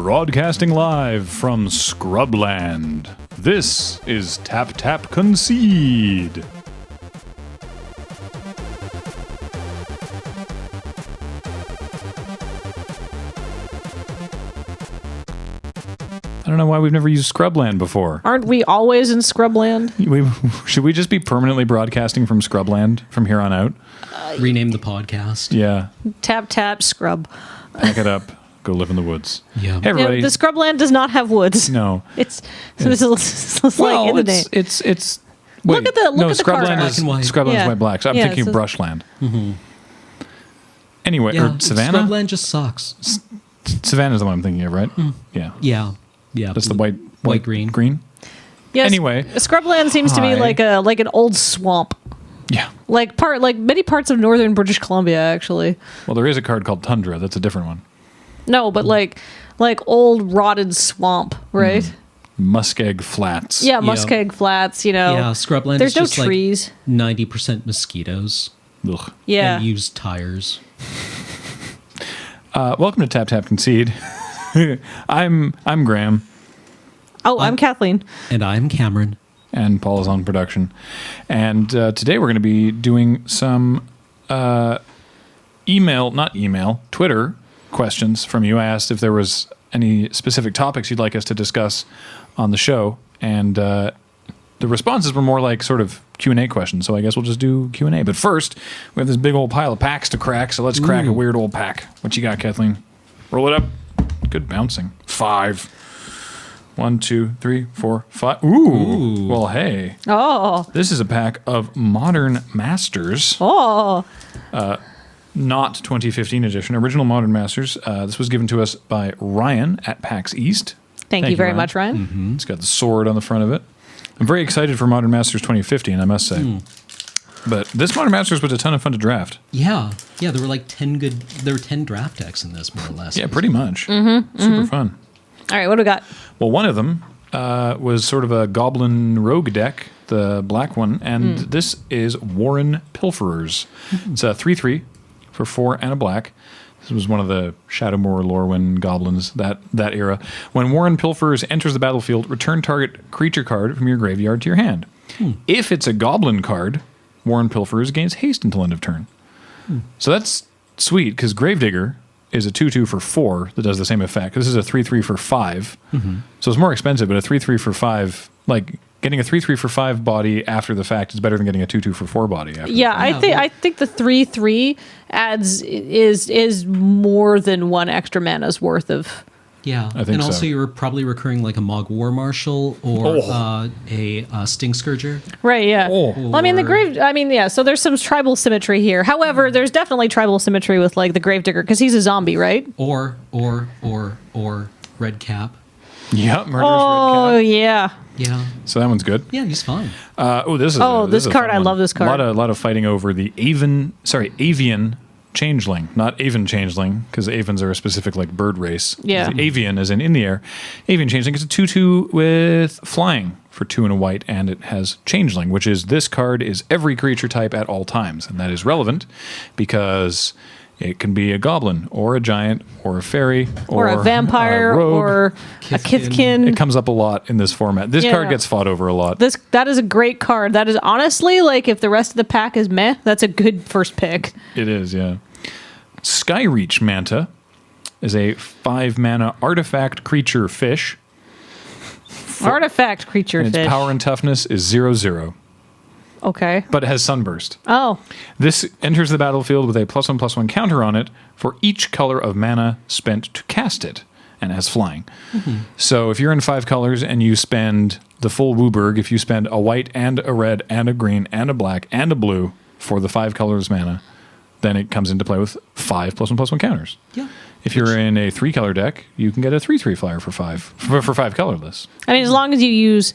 Broadcasting live from Scrubland, this is Tap Tap Concede. I don't know why we've never used Scrubland before. Aren't we always in Scrubland? Should we just be permanently broadcasting from Scrubland from here on out? Rename the podcast. Yeah. Tap, tap, scrub. Pack it up. Go live in the woods. Yeah. Hey, everybody. The Scrubland does not have woods. No. It's like in the name. It's Look at the Scrubland card. is Black and white. Scrubland's Yeah. white black. So I'm Yeah, thinking so- Brushland. Anyway, Yeah, or Savannah. Scrubland just sucks. Savannah's the one I'm thinking of, right? Yeah. Yeah. That's the white green. Green. Yes, Anyway. Scrubland seems to be Hi. like an old swamp. Yeah. Like many parts of northern British Columbia, actually. Well, there is a card called Tundra. That's a different one. No, but like old rotted swamp, right? Muskeg Flats. Yeah, Muskeg Flats. Yeah, Scrubland There's is just no trees. like 90% mosquitoes Ugh. Yeah. and used tires. Welcome to Tap Tap Concede. I'm Graham, Oh, I'm Kathleen. And I'm Cameron. and Paul is on production. And today we're going to be doing some Twitter questions from you. I asked if there was any specific topics you'd like us to discuss on the show, and the responses were more like sort of Q&A questions, so I guess we'll just do Q&A. But first, we have this big old pile of packs to crack, so let's crack a weird old pack. What you got, Kathleen? Roll it up. Good bouncing. 5. 1, 2, 3, 4, 5. Ooh. Well, hey. Oh, This is a pack of Modern Masters. oh. Not 2015 edition, original Modern Masters. This was given to us by Ryan at PAX East. Thank you very much, Ryan. It's got the sword on the front of it. I'm very excited for Modern Masters 2015, I must say. But this Modern Masters was a ton of fun to draft. Yeah. Yeah, there were like 10 draft decks in this, more or less. Yeah, pretty much. Super fun. All right, what do we got? Well, one of them was sort of a Goblin Rogue deck, the black one, and this is Warren Pilferers. It's a 3/3 for 4 and a black. This was one of the Shadowmoor, Lorwyn goblins, that era. When Warren Pilferers enters the battlefield, return target creature card from your graveyard to your hand. If it's a goblin card, Warren Pilferers gains haste until end of turn. So that's sweet, because Gravedigger is a 2/2 for 4 that does the same effect. This is a 3/3 for 5. So it's more expensive, but a 3/3 for 5, like getting a 3/3 for 5 body after the fact is better than getting a 2/2 for 4 body after Yeah, the fact. I think the 3/3 adds is more than one extra mana's worth of. Yeah. I think and also so. you were probably recurring like a Mog War Marshal or a Sting Scourger. Right, yeah. Oh. Well, I mean, yeah, so there's some tribal symmetry here. However, there's definitely tribal symmetry with like the Gravedigger because he's a zombie, right? Or Red Cap. Yep, Murderous Oh, Red Cap. yeah. Yeah. So that one's good. Yeah, he's fine. This is This a card, fun I one. love this card. A lot of fighting over the avian changeling, not avian changeling, because avens are a specific like bird race. Yeah. The avian is in the air. Avian changeling is a 2/2 with flying for 2 and a white, and it has changeling, which is this card is every creature type at all times, and that is relevant because it can be a goblin or a giant or a fairy Or a vampire rogue. or a Kithkin. It comes up a lot in this format. This Yeah. card gets fought over a lot. That is a great card. That is honestly like if the rest of the pack is meh, that's a good first pick. It is, yeah. Skyreach Manta is a 5 mana artifact creature fish. Artifact creature And its fish. power and toughness is 0/0, Okay. but it has Sunburst. Oh, This enters the battlefield with a +1/+1 counter on it for each color of mana spent to cast it, and it has flying. So if you're in 5 colors and you spend the full Wooburg, if you spend a white and a red and a green and a black and a blue for the 5 colors mana, then it comes into play with 5 +1/+1 counters. Yeah. If you're in a 3 color deck, you can get a 3/3 flyer for 5 colorless. I mean, as long as you use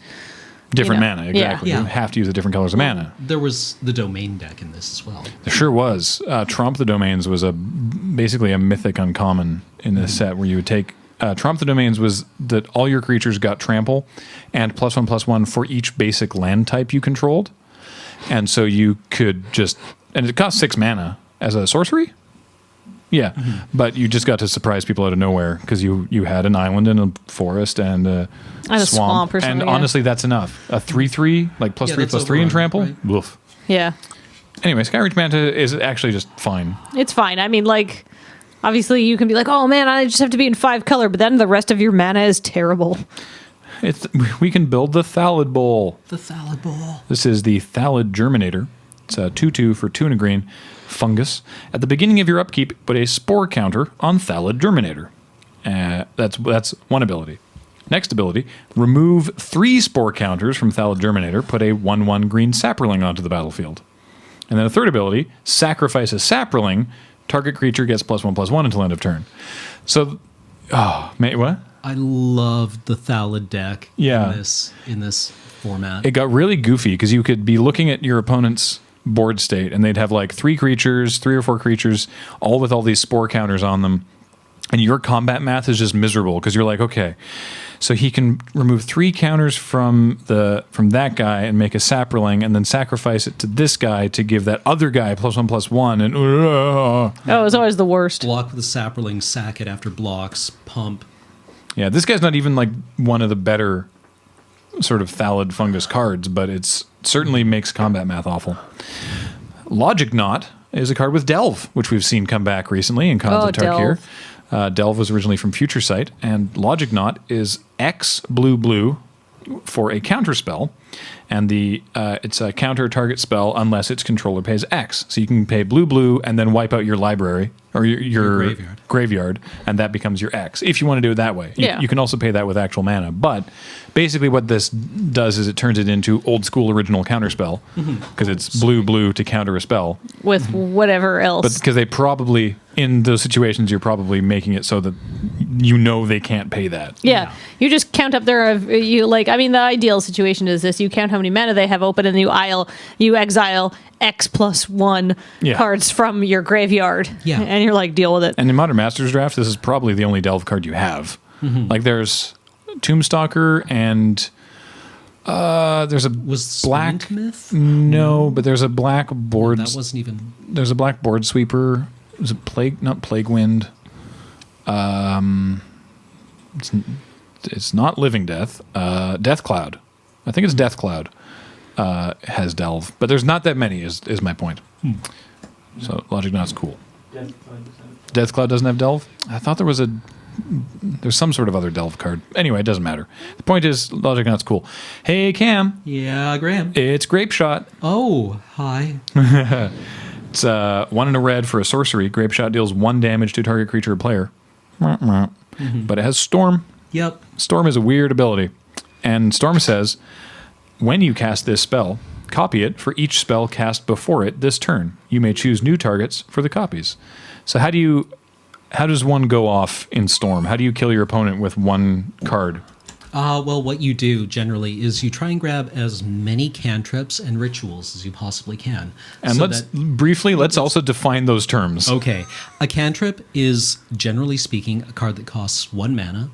Different You know, mana, exactly. yeah. You have to use the different colors of mana. There was the domain deck in this as well. There sure was. Trump the Domains was basically a mythic uncommon in this set where you would take Trump the Domains was that all your creatures got trample and +1/+1 for each basic land type you controlled. And so you could just, and it cost 6 mana as a sorcery. Yeah, but you just got to surprise people out of nowhere because you had an island and a forest and a swamp or something, and yeah. honestly, that's enough. A 3/3, like plus Yeah, 3 that's plus 3 in overrun, trample. right? Woof. Yeah. Anyway, Skyreach Manta is actually just fine. It's fine. I mean, like, obviously you can be like, oh man, I just have to be in 5 color, but then the rest of your mana is terrible. We can build the Thalid Bowl. The Thala Bowl. This is the Thala Germinator. It's a 2/2 for 2 and a green fungus. At the beginning of your upkeep, put a spore counter on Thala Germinator. That's one ability. Next ability, remove 3 spore counters from Thala Germinator, put a 1/1 green sapperling onto the battlefield. And then a third ability, sacrifice a sapperling, target creature gets +1/+1 until end of turn. So, what? I love the Thala deck Yeah. in this format. It got really goofy because you could be looking at your opponent's board state and they'd have like 3 or 4 creatures, all with all these spore counters on them. And your combat math is just miserable because you're like, okay, so he can remove 3 counters from that guy and make a sapperling and then sacrifice it to this guy to give that other guy +1/+1 and Oh, it's always the worst. Block with the sapperling, sack it after blocks, pump. yeah, this guy's not even like one of the better sort of Thalid fungus cards, but it's certainly makes combat math awful. Logic Knot is a card with Delve, which we've seen come back recently in Khans of Tarkir. Delve was originally from Future Sight, and Logic Knot is X blue for a counter spell, and it's a counter target spell unless its controller pays X. So you can pay blue and then wipe out your library or your graveyard, and that becomes your X. If you want to do it that way, you can also pay that with actual mana. But basically, what this does is it turns it into old school original counter spell because it's blue to counter a spell With whatever else. But because they probably, in those situations, you're probably making it so that you know they can't pay that. Yeah. You just count up the ideal situation is this. You count how many mana they have open and you exile X+1 cards from your graveyard. Yeah. And you're like, deal with it. And in Modern Masters Draft, this is probably the only Delve card you have. Like there's Tombstalker and there's a black Splint Myth? No, but there's a black board. That wasn't even. There's a black board sweeper. Is it not Plague Wind? It's not Living Death. Death Cloud. I think it's Death Cloud. Has Delve, but there's not that many. Is my point. So Logic Knot's cool. Death Cloud doesn't have Delve. I thought there's some sort of other Delve card. Anyway, it doesn't matter. The point is Logic Knot's cool. Hey Cam, Yeah, Graham. it's Grape Shot. Oh, hi. It's 1 and a red for a sorcery. Grape Shot deals 1 damage to target creature or player. But it has Storm. Yep. Storm is a weird ability. And Storm says, when you cast this spell, copy it for each spell cast before it this turn. You may choose new targets for the copies. So how does one go off in Storm? How do you kill your opponent with 1 card? Well, what you do generally is you try and grab as many cantrips and rituals as you possibly can. And let's also define those terms. Okay. A cantrip is, generally speaking, a card that costs 1 mana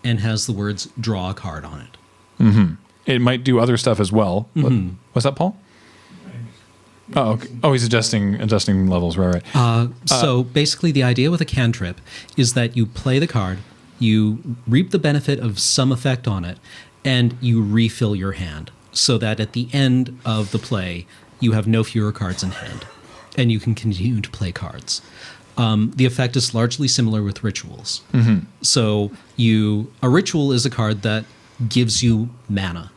and has the words draw a card on it. It might do other stuff as well. What's that, Paul? Oh, okay. Oh, he's adjusting levels. Right. So basically, the idea with a cantrip is that you play the card, you reap the benefit of some effect on it, and you refill your hand so that at the end of the play, you have no fewer cards in hand, and you can continue to play cards. The effect is largely similar with rituals. So a ritual is a card that gives you mana.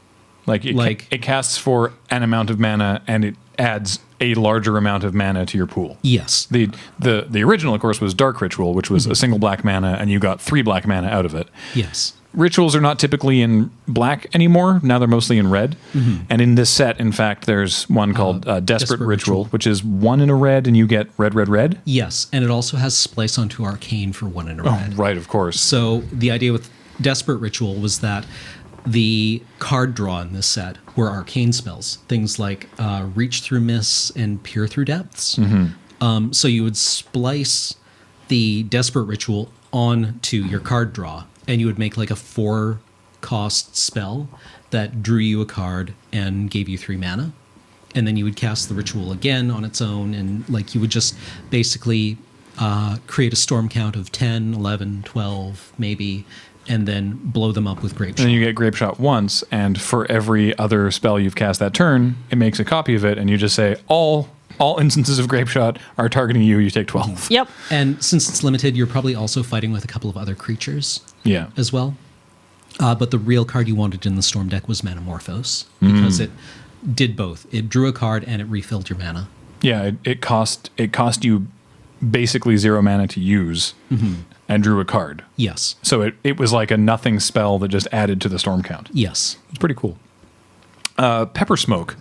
It casts for an amount of mana and it adds a larger amount of mana to your pool. Yes. The original, of course, was Dark Ritual, which was a single black mana, and you got 3 black mana out of it. Yes. Rituals are not typically in black anymore. Now they're mostly in red. And in this set, in fact, there's one called Desperate Ritual, which is 1 in a red, and you get red. Yes, and it also has Splice onto Arcane for 1 in a red. Oh, right, of course. So the idea with Desperate Ritual was that the card draw in this set were arcane spells, things like Reach Through Mists and Peer Through Depths. So you would splice the Desperate Ritual onto your card draw, and you would make like a 4-cost spell that drew you a card and gave you 3 mana. And then you would cast the ritual again on its own, and like you would just basically create a storm count of 10, 11, 12, maybe, and then blow them up with Grape Shot. And then you get Grape Shot once, and for every other spell you've cast that turn, it makes a copy of it, and you just say, all instances of Grape Shot are targeting you, you take 12. Yep. And since it's limited, you're probably also fighting with a couple of other creatures Yeah. as well. But the real card you wanted in the Storm deck was Manamorphose, because it did both. It drew a card and it refilled your mana. Yeah, it cost you basically 0 mana to use and drew a card. Yes. So it was like a nothing spell that just added to the storm count. Yes. It's pretty cool. Pepper Smoke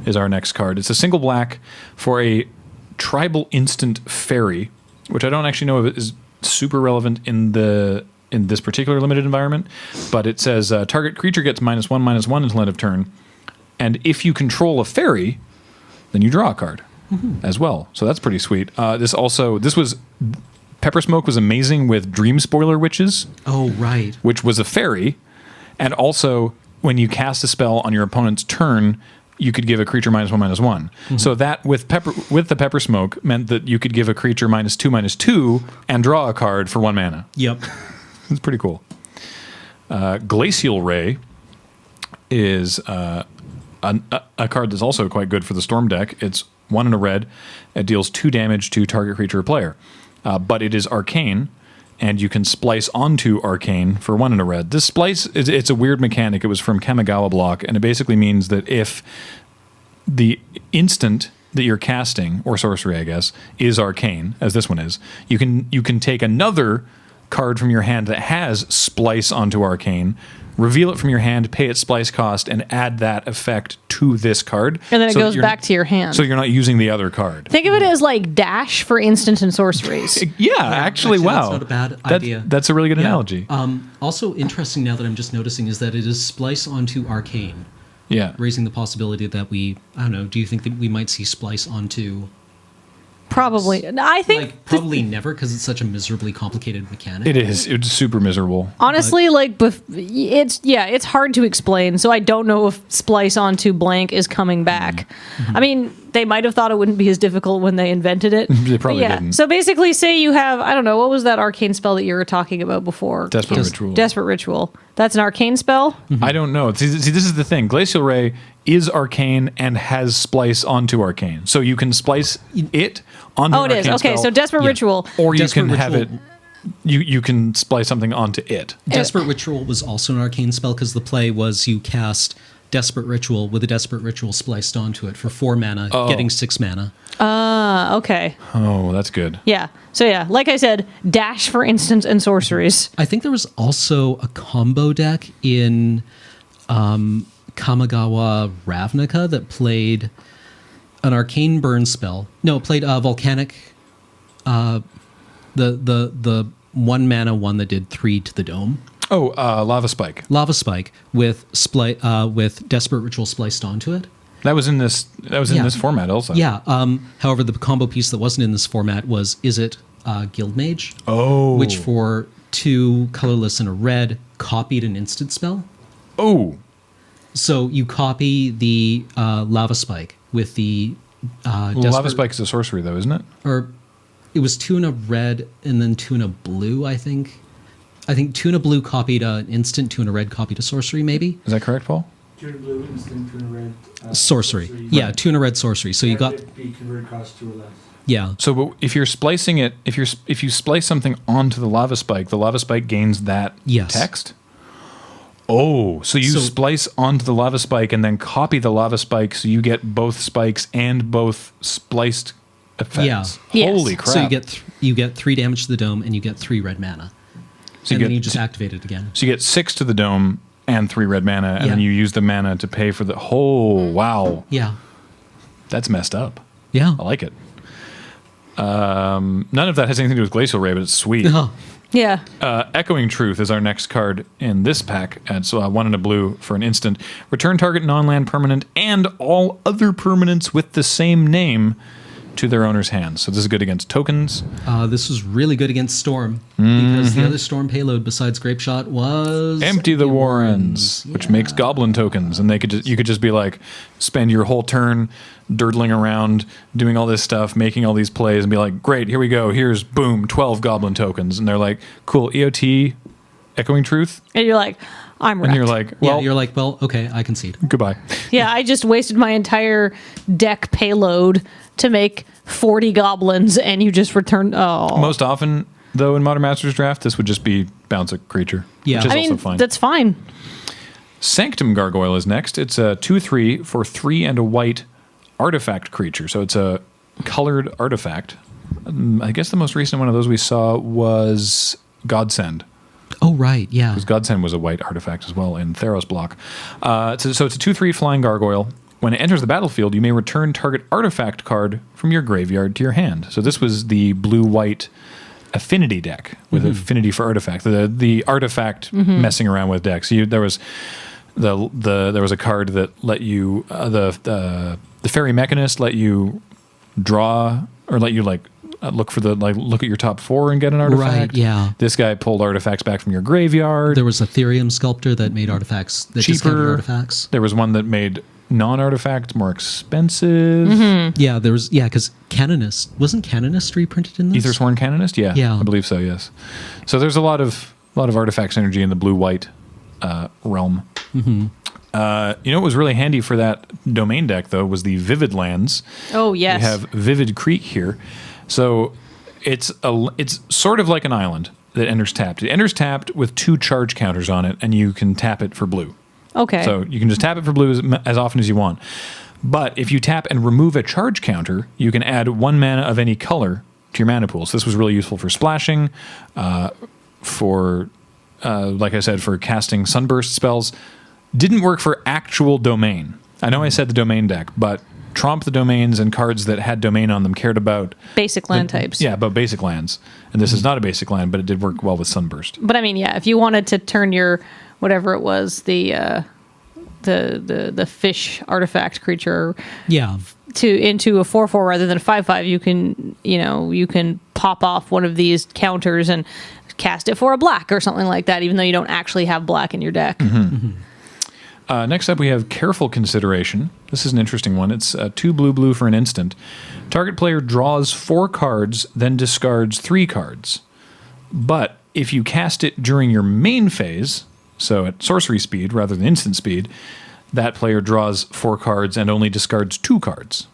is our next card. It's a single black for a tribal instant fairy, which I don't actually know if it is super relevant in this particular limited environment, but it says target creature gets -1/-1 until end of turn, and if you control a fairy, then you draw a card as well. So that's pretty sweet. Pepper Smoke was amazing with Dream Spoiler Witches, Oh, right. which was a fairy, and also when you cast a spell on your opponent's turn, you could give a creature -1/-1. So that with the Pepper Smoke meant that you could give a creature -2/-2 and draw a card for 1 mana. Yep. It's pretty cool. Glacial Ray is a card that's also quite good for the Storm deck. It's 1 and a red. It deals 2 damage to target creature or player. But it is arcane, and you can splice onto arcane for 1 and a red. This splice, it's a weird mechanic. It was from Kamigawa block, and it basically means that if the instant that you're casting, or sorcery, I guess, is arcane, as this one is, you can take another card from your hand that has splice onto arcane, reveal it from your hand, pay its splice cost, and add that effect to this card. And then it so that goes back to your hand. So you're not using the other card. Think of it as like dash for instant and sorceries. Yeah, actually, wow. That's not a bad idea. That's a really good analogy. Also interesting now that I'm just noticing is that it is splice onto arcane, Yeah. raising the possibility that do you think that we might see splice onto... Probably. I think Like, probably never, because it's such a miserably complicated mechanic. It is. It's super miserable. honestly, it's hard to explain. So I don't know if splice onto blank is coming back. I mean, they might have thought it wouldn't be as difficult when they invented it. They probably But yeah. didn't. So basically, say you have, I don't know, what was that arcane spell that you were talking about before? Desperate Ritual. Desperate Ritual. That's an arcane spell? I don't know. See, this is the thing. Glacial Ray is arcane and has splice onto arcane. So you can splice it onto Oh, an it is. arcane Okay, spell, so Desperate Ritual. or you Desperate can have it... Ritual- You can splice something onto it. Desperate Ritual was also an arcane spell because the play was you cast Desperate Ritual with a Desperate Ritual spliced onto it for 4 mana, getting 6 mana. Okay. Oh, that's good. Yeah. So yeah, like I said, dash for instant and sorceries. I think there was also a combo deck in Kamigawa Ravnica that played an arcane burn spell. No, it played Volcanic. The 1 mana one that did 3 to the dome. Oh, Lava Spike. Lava Spike with Desperate Ritual spliced onto it. That was in this. That was in Yeah. this format also. Yeah. However, the combo piece that wasn't in this format was Guild Mage, Oh. which for 2 colorless and a red copied an instant spell. Oh. So you copy the Lava Spike with the Lava Spike is a sorcery though, isn't it? or it was 2 and a red and then 2 and a blue. I think 2 and a blue copied an instant, 2 and a red copied a sorcery. Maybe Is that correct, Paul? 2 and a blue, instant, 2 and a red. sorcery. Yeah, 2 and a red sorcery. So you got Be converted cost 2 or less. yeah. So but if you're splicing it, if you splice something onto the Lava Spike gains that Yes. text? Oh, so you splice onto the Lava Spike and then copy the Lava Spike so you get both spikes and both spliced effects. Yeah. Yes. Holy crap. So you get 3 damage to the dome and you get 3 red mana. So And then you just activate it again. So you get 6 to the dome and 3 red mana, and then Yeah. you use the mana to pay for the... Oh, wow. Yeah. That's messed up. Yeah. I like it. None of that has anything to do with Glacial Ray, but it's sweet. Oh, Yeah. Echoing Truth is our next card in this pack. It's 1 and a blue for an instant. Return target non-land permanent and all other permanents with the same name to their owner's hands. So this is good against tokens. This was really good against Storm because the other Storm payload besides Grape Shot was Empty the Warrens, which makes goblin tokens, and you could just be like, spend your whole turn dirtling around, doing all this stuff, making all these plays, and be like, great, here we go. Here's boom, 12 goblin tokens, and they're like, cool, EOT, Echoing Truth, And you're like, I'm wrecked. and you're like, well, you're like, well, okay, I concede. goodbye. Yeah, I just wasted my entire deck payload to make 40 goblins, and you just returned. Oh, Most often, though, in Modern Masters Draft, this would just be bounce a creature, Yeah. which is I also mean, fine. that's fine. Sanctum Gargoyle is next. It's a 2/3 for 3 and a white artifact creature. So it's a colored artifact. I guess the most recent one of those we saw was Godsend. Oh, right, yeah. Because Godsend was a white artifact as well in Theros block. So it's a 2/3 flying gargoyle. When it enters the battlefield, you may return target artifact card from your graveyard to your hand. So this was the blue-white affinity deck with affinity for artifact. The artifact messing around with decks. There was a card that let you the Fairy Mechanist let you draw or let you look at your top 4 and get an artifact. Right, yeah. This guy pulled artifacts back from your graveyard. There was Ethereum Sculptor that made artifacts that discounted Cheaper. artifacts. There was one that made non-artifacts more expensive. Yeah, there was because Canonist wasn't Canonist reprinted in this? Aethersworn Canonist, yeah, Yeah. I believe so. Yes. So there's a lot of artifact synergy in the blue-white realm. You know what was really handy for that domain deck though was the Vivid Lands. Oh, yes. We have Vivid Creek here. So it's sort of like an island that enters tapped. It enters tapped with 2 charge counters on it, and you can tap it for blue. Okay. So you can just tap it for blue as often as you want. But if you tap and remove a charge counter, you can add 1 mana of any color to your mana pool. So this was really useful for splashing, for like I said, for casting sunburst spells. Didn't work for actual domain. I know I said the domain deck, but Tromp the domains and cards that had domain on them cared about Basic land types. Yeah, about basic lands. And this is not a basic land, but it did work well with sunburst. But I mean, yeah, if you wanted to turn your whatever it was, the fish artifact creature Yeah. into a 4/4 rather than a 5/5, you can pop off one of these counters and cast it for a black or something like that, even though you don't actually have black in your deck. Next up, we have Careful Consideration. This is an interesting one. It's 2 blue for an instant. Target player draws 4 cards, then discards 3 cards. But if you cast it during your main phase, so at sorcery speed rather than instant speed, that player draws 4 cards and only discards 2 cards.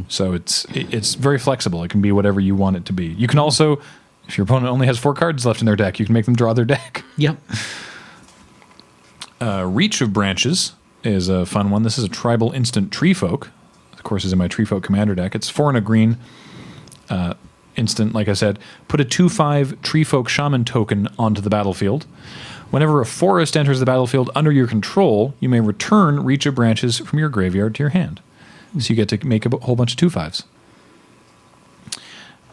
So it's very flexible. It can be whatever you want it to be. You can also, if your opponent only has 4 cards left in their deck, you can make them draw their deck. Yep. Reach of Branches is a fun one. This is a tribal instant tree folk. Of course, is in my tree folk commander deck. It's 4 and a green instant, like I said. Put a 2/5 tree folk shaman token onto the battlefield. Whenever a forest enters the battlefield under your control, you may return Reach of Branches from your graveyard to your hand. So you get to make a whole bunch of 2/5s.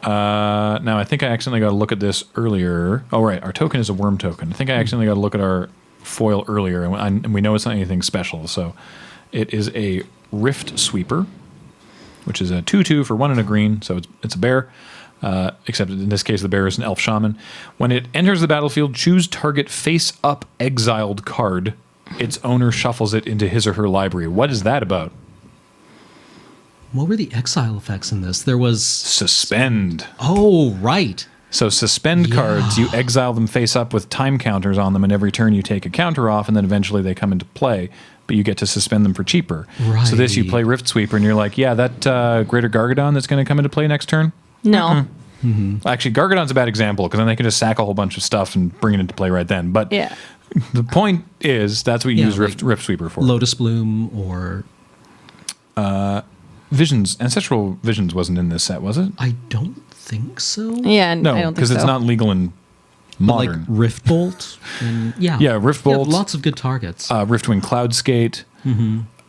Now, I think I accidentally got to look at this earlier. Oh, right. Our token is a worm token. I think I accidentally got to look at our foil earlier, and we know it's not anything special. So it is a Rift Sweeper, which is a 2/2 for 1 and a green. So it's a bear, except in this case, the bear is an elf shaman. When it enters the battlefield, choose target face-up exiled card. Its owner shuffles it into his or her library. What is that about? What were the exile effects in this? There was... Suspend. Oh, right. So suspend cards, you exile them face up with time counters on them, and every turn you take a counter off, and then eventually they come into play, but you get to suspend them for cheaper. Right. So this, you play Rift Sweeper, and you're like, yeah, that Greater Gargadon that's going to come into play next turn? No. Actually, Gargadon's a bad example, because then they can just sack a whole bunch of stuff and bring it into play right then. But Yeah. the point is, that's what you use like Rift Sweeper for. Lotus Bloom or... Visions, Ancestral Visions wasn't in this set, was it? I don't think so. Yeah, I No, don't think because it's so. not legal in But modern. like Rift Bolt. And, yeah. Yeah, Rift Bolt. Lots of good targets. Riftwing Cloud Skate.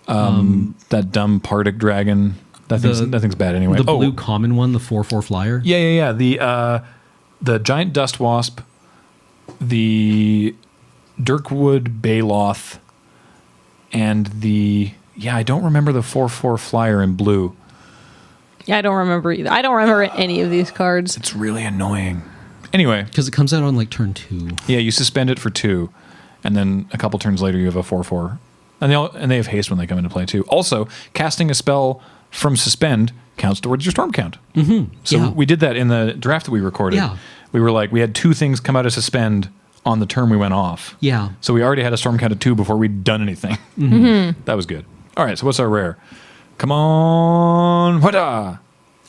That dumb Pardic Dragon. That thing's bad anyway. the blue common one, the 4/4 flyer. Yeah. The Giant Dust Wasp, the Dirkwood Baloth, and I don't remember the 4/4 flyer in blue. Yeah, I don't remember either. I don't remember any of these cards. It's really annoying. Anyway, Because it comes out on like turn 2. yeah, you suspend it for 2, and then a couple turns later you have a 4/4, and they have haste when they come into play too. Also, casting a spell from suspend counts towards your storm count. Mm-hmm. So Yeah. we did that in the draft that we recorded. Yeah. We were like, we had 2 things come out of suspend on the turn we went off. Yeah. So we already had a storm count of 2 before we'd done anything. Mm-hmm. That was good. All right, so what's our rare? Come on, wada!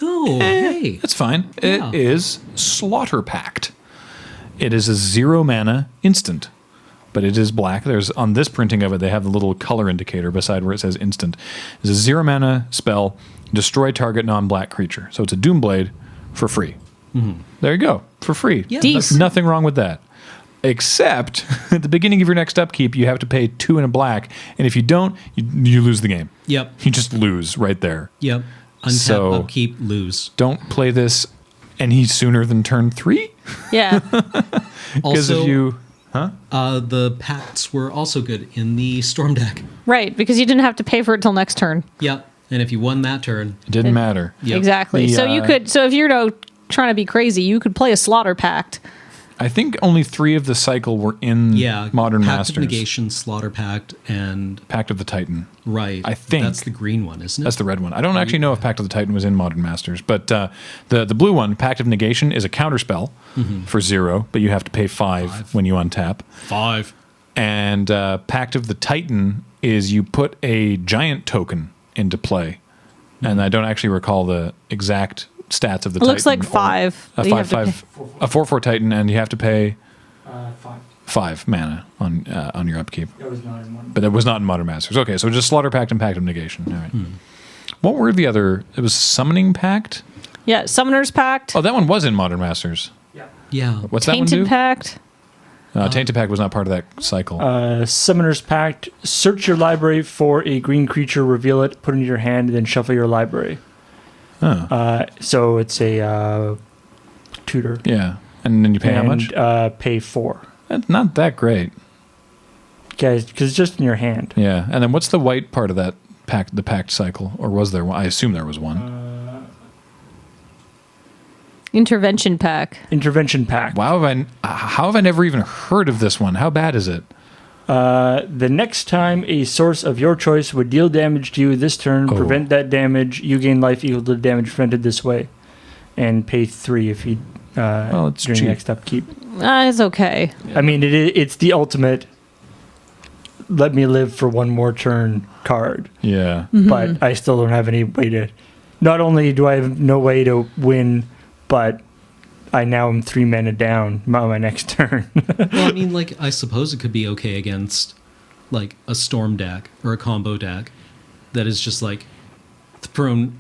Oh, hey. That's fine. Yeah. It is Slaughter Pact. It is a 0 mana instant, but it is black. There's on this printing of it, they have the little color indicator beside where it says instant. It's a 0 mana spell, destroy target non-black creature. So it's a Doomblade for free. There you go, for free. Yeah, Deez. Nothing wrong with that. Except at the beginning of your next upkeep, you have to pay 2 and a black, and if you don't, you lose the game. Yep. You just lose right there. Yep. Untap, So- upkeep, lose. Don't play this any sooner than turn 3. Yeah. Because Also, if you, the pacts were also good in the Storm deck. Right, because you didn't have to pay for it till next turn. Yep. And if you won that turn, it didn't matter. Yep. Exactly. The, So you could. So if you're trying to be crazy, you could play a Slaughter Pact. I think only 3 of the cycle were in Modern Pact Masters. of Negation, Slaughter Pact, and Pact of the Titan. right. I think. that's the green one, isn't it? That's the red one. I don't actually know if Pact of the Titan was in Modern Masters, but the blue one, Pact of Negation, is a counterspell for 0, but you have to pay 5 when you untap. 5. And Pact of the Titan is you put a giant token into play. And I don't actually recall the exact stats of the It Titan. looks like 5. A that you have to 5/5, a 4/4 Titan, and you have to pay 5. 5 mana on your upkeep. That was not in one. But it was not in Modern Masters. Okay, so just Slaughter Pact and Pact of Negation. All right. What were the other? It was Summoning Pact. pay. Yeah, Summoner's Pact. Oh, that one was in Modern Masters. Yeah. Yeah. What's that one Tainted do? Pact. Tainted Pact was not part of that cycle. Summoner's Pact. Search your library for a green creature, reveal it, put it in your hand, and then shuffle your library. So it's a tutor. Yeah, and then you pay how much? Pay 4. That's not that great. Guys, because it's just in your hand. Yeah, and then what's the white part of that pact? The pact cycle, or was there one? I assume there was one. Intervention Pack. Intervention Pact. Wow, how have I never even heard of this one? How bad is it? The next time a source of your choice would deal damage to you this turn, prevent that damage, you gain life equal to the damage prevented this way. And pay 3 if you it's during cheap. next upkeep. It's okay. I mean, it's the ultimate let me live for one more turn card. Yeah. But I still don't have any way to... Not only do I have no way to win, but I now am 3 mana down on my next turn. Well, I mean, like, I suppose it could be okay against, like, a Storm deck or a combo deck that is just, like, thrown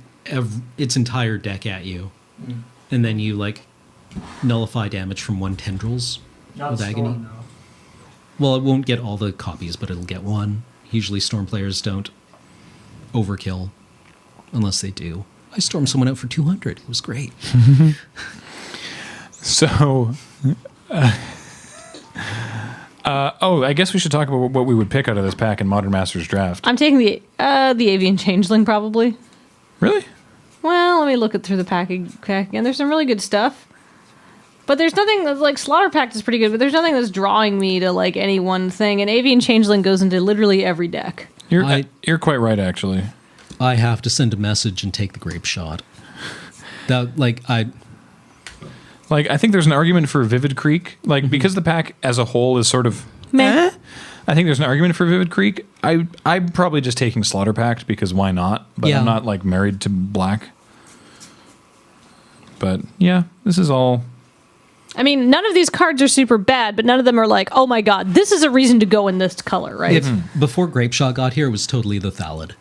its entire deck at you. And then you, like, nullify damage from 1 Tendrils with Agony. Storm, no. Well, it won't get all the copies, but it'll get 1. Usually Storm players don't overkill unless they do. I stormed someone out for 200. It was great. So, I guess we should talk about what we would pick out of this pack in Modern Masters Draft. I'm taking the Avian Changeling probably. Really? Well, let me look it through the pack again. There's some really good stuff. But there's nothing that's like Slaughter Pact is pretty good, but there's nothing that's drawing me to like any one thing. And Avian Changeling goes into literally every deck. You're quite right, actually. I have to send a message and take the grape shot. That, I think there's an argument for Vivid Creek, because the pack as a whole is sort of Meh. I think there's an argument for Vivid Creek. I'm probably just taking Slaughter Pact because why not? But Yeah. I'm not like married to black. But yeah, this is all. I mean, none of these cards are super bad, but none of them are like, oh my god, this is a reason to go in this color, right? before Grape Shot got here, it was totally the Thalid.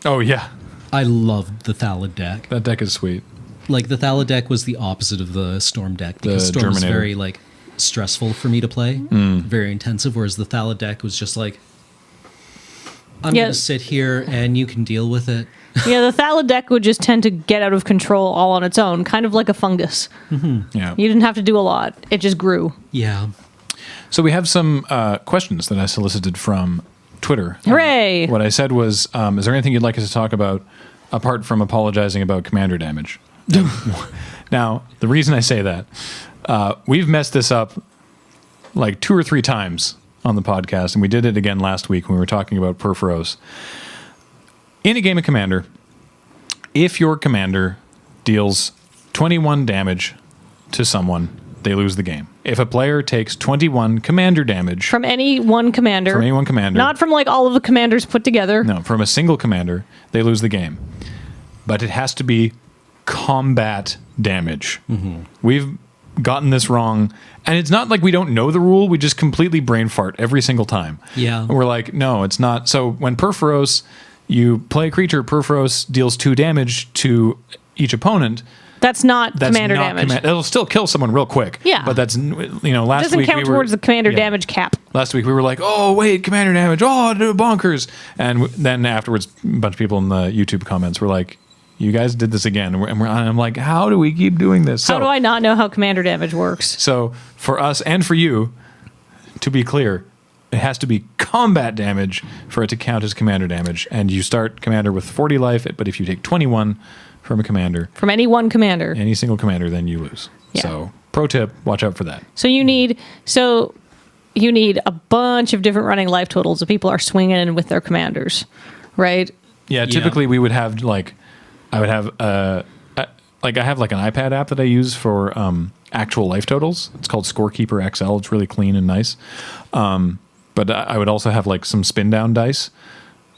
Oh yeah, I loved the Thalid deck. that deck is sweet. Like, the Thalid deck was the opposite of the Storm deck because The Storm was Germinator. very, like, stressful for me to play, very intensive, whereas the Thalid deck was just like, I'm Yeah. going to sit here and you can deal with it. Yeah, the Thala deck would just tend to get out of control all on its own, kind of like a fungus. Yeah. You didn't have to do a lot. It just grew. Yeah. So we have some questions that I solicited from Twitter. Hooray! What I said was, is there anything you'd like us to talk about apart from apologizing about commander damage. Now, the reason I say that, we've messed this up like 2 or 3 times on the podcast, and we did it again last week when we were talking about Perforos. In a game of Commander, if your commander deals 21 damage to someone, they lose the game. If a player takes 21 commander damage From any one commander. not from like all of the commanders put together. no, from a single commander, they lose the game. But it has to be combat damage. We've gotten this wrong, and it's not like we don't know the rule. We just completely brain fart every single time. Yeah. And we're like, no, it's not. So when Perforos, you play a creature, Perforos deals 2 damage to each opponent. That's not That's commander not damage. it'll still kill someone real quick. Yeah. But that's, last Doesn't week count we were, towards the commander yeah. damage cap. Last week we were like, oh, wait, commander damage. Oh, do bonkers. And then afterwards, a bunch of people in the YouTube comments were like, you guys did this again. And I'm like, how do we keep doing this? How do I not know how commander damage works? So for us and for you, to be clear, it has to be combat damage for it to count as commander damage. And you start commander with 40 life, but if you take 21 from a commander, From any one commander. any single commander, then you lose. Yeah. So pro tip, watch out for that. So you need a bunch of different running life totals that people are swinging in with their commanders, right? Yeah, typically we would have I would have I have like an iPad app that I use for actual life totals. It's called Scorekeeper XL. It's really clean and nice. But I would also have like some spin down dice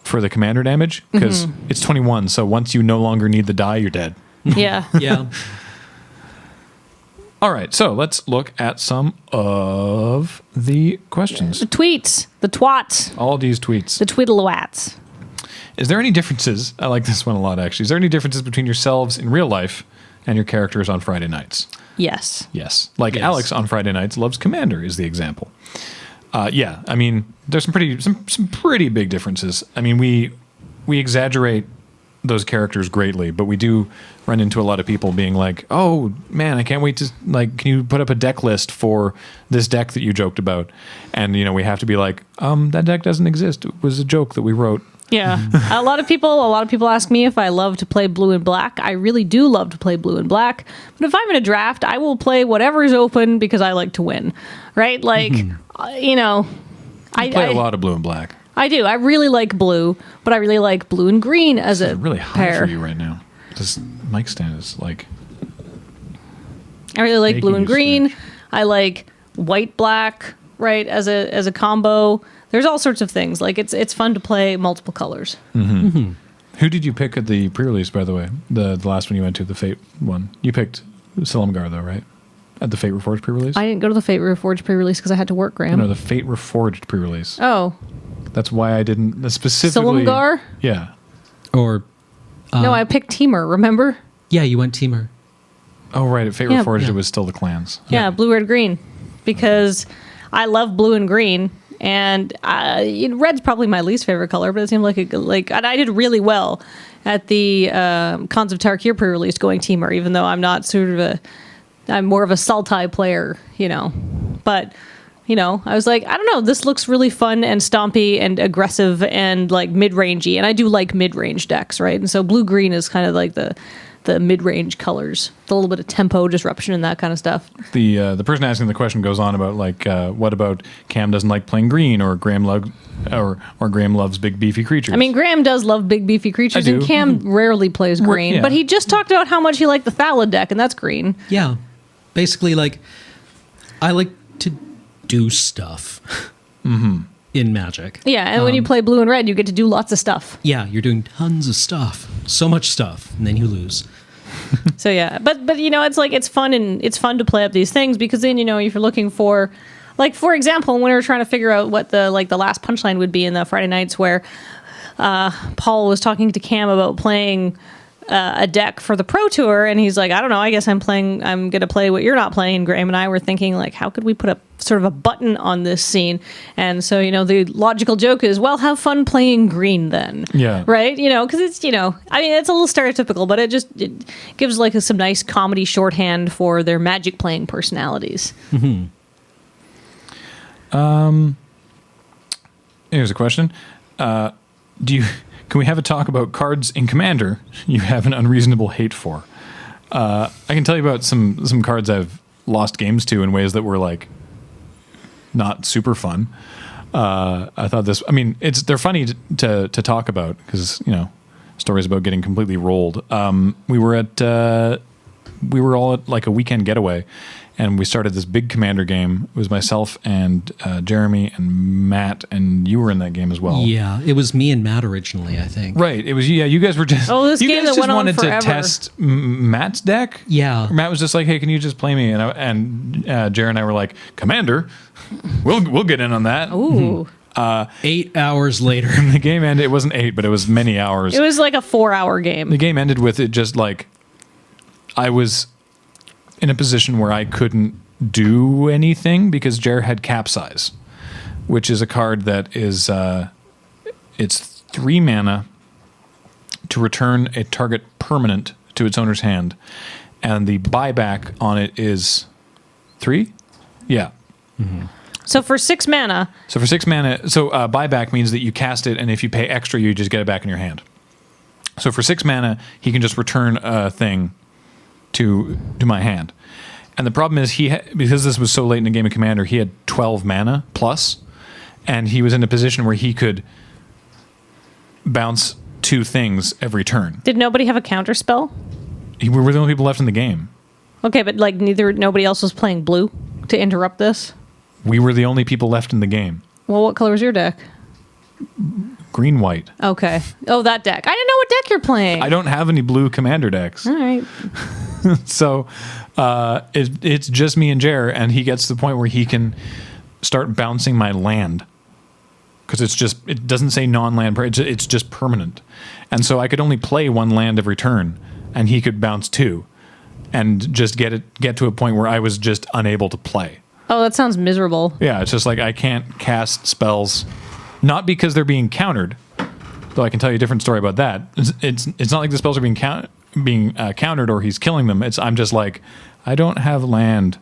for the commander damage because it's 21. So once you no longer need the die, you're dead. Yeah. Yeah. All right, so let's look at some of the questions. The tweets, the twats, All these tweets. the tweedlewats. Is there any differences? I like this one a lot, actually. Is there any differences between yourselves in real life and your characters on Friday nights? Yes. Yes. Like Yes. Alex on Friday nights loves Commander is the example. Yeah, I mean, there's some pretty big differences. I mean, we exaggerate those characters greatly, but we do run into a lot of people being like, "Oh man, I can't wait to can you put up a deck list for this deck that you joked about?" And we have to be like, that deck doesn't exist. It was a joke that we wrote." Yeah. a lot of people ask me if I love to play blue and black. I really do love to play blue and black. But if I'm in a draft, I will play whatever is open because I like to win. Right? Like, I play a lot of blue and black. I do. I really like blue, but I really like blue and green as a Really high pair. for you right now. This mic stand is like. I really like Making blue and you green. stretch. I like white black, right, as a combo. There's all sorts of things. Like it's fun to play multiple colors. Who did you pick at the pre-release, by the way? The last one you went to, the Fate one. You picked Silumgar, though, right? At the Fate Reforged pre-release? I didn't go to the Fate Reforged pre-release because I had to work, Graham. No, the Fate Reforged pre-release. Oh, That's why I didn't specifically. Silumgar? Yeah. Or No, I picked Teamer, remember? yeah, you went teamer. Oh, right. At Fate Yeah. Reforged, Yeah. it was still the clans. Yeah, blue, red, green. Because I love blue and green. And red's probably my least favorite color, but it seemed and I did really well at the Cons of Tarkir pre-release going Teamer, even though I'm not I'm more of a Sultai player, But, I was like, I don't know, this looks really fun and stompy and aggressive and like mid-rangey. And I do like mid-range decks, right? And so blue-green is kind of like the mid-range colors, with a little bit of tempo disruption and that kind of stuff. The person asking the question goes on about what about Cam doesn't like playing green, or Graham Graham loves big beefy creatures. I mean, Graham does love big beefy creatures, I do. and Cam rarely plays green. yeah. But he just talked about how much he liked the Thala deck, and that's green. Yeah. Basically, I like to do stuff in Magic. Yeah, and when you play blue and red, you get to do lots of stuff. Yeah, you're doing tons of stuff. So much stuff. And then you lose. So yeah, but it's fun, and it's fun to play up these things because then if you're looking for, like, for example, when we were trying to figure out what the last punchline would be in the Friday nights where Paul was talking to Cam about playing a deck for the Pro Tour, and he's like, I don't know, I guess I'm going to play what you're not playing. And Graham and I were thinking, like, how could we put a sort of a button on this scene? And so, the logical joke is, well, have fun playing green then. Yeah. Right? Because it's, I mean, it's a little stereotypical, but it gives some nice comedy shorthand for their Magic playing personalities. Here's a question. Can we have a talk about cards in Commander you have an unreasonable hate for? I can tell you about some cards I've lost games to in ways that were like not super fun. I thought this. I mean, they're funny to talk about because stories about getting completely rolled. We were all at like a weekend getaway, and we started this big Commander game. It was myself and Jeremy and Matt, and you were in that game as well. Yeah, it was me and Matt originally, I think. Right. It was you guys were just. Oh, this you game guys that just went on wanted forever. to test Matt's deck. Yeah. Matt was just like, "Hey, can you just play me?" And Jared and I were like, "Commander, we'll get in on that." Ooh. 8 hours later. The game ended. It wasn't 8, but it was many hours. It was like a 4-hour game. The game ended with it just like I was in a position where I couldn't do anything because Jer had Capsize, which is a card that is it's 3 mana to return a target permanent to its owner's hand, and the buyback on it is 3. Yeah. Mm-hmm. So for 6 mana, buyback means that you cast it, and if you pay extra, you just get it back in your hand. So for 6 mana, he can just return a thing to my hand. And the problem is because this was so late in the game of Commander, he had 12 mana plus, and he was in a position where he could bounce 2 things every turn. did nobody have a counter spell? We were the only people left in the game. Okay, but like nobody else was playing blue to interrupt this? We were the only people left in the game. Well, what color was your deck? Green, white. Okay. Oh, that deck. I didn't know what deck you're playing. I don't have any blue Commander decks. All right. So it's just me and Jer, and he gets to the point where he can start bouncing my land because it doesn't say non-land, it's just permanent. And so I could only play 1 land every turn, and he could bounce 2 and just get to a point where I was just unable to play. Oh, that sounds miserable. Yeah, it's just like I can't cast spells, not because they're being countered, though I can tell you a different story about that. It's not like the spells are being countered or he's killing them. I'm just like, I don't have land.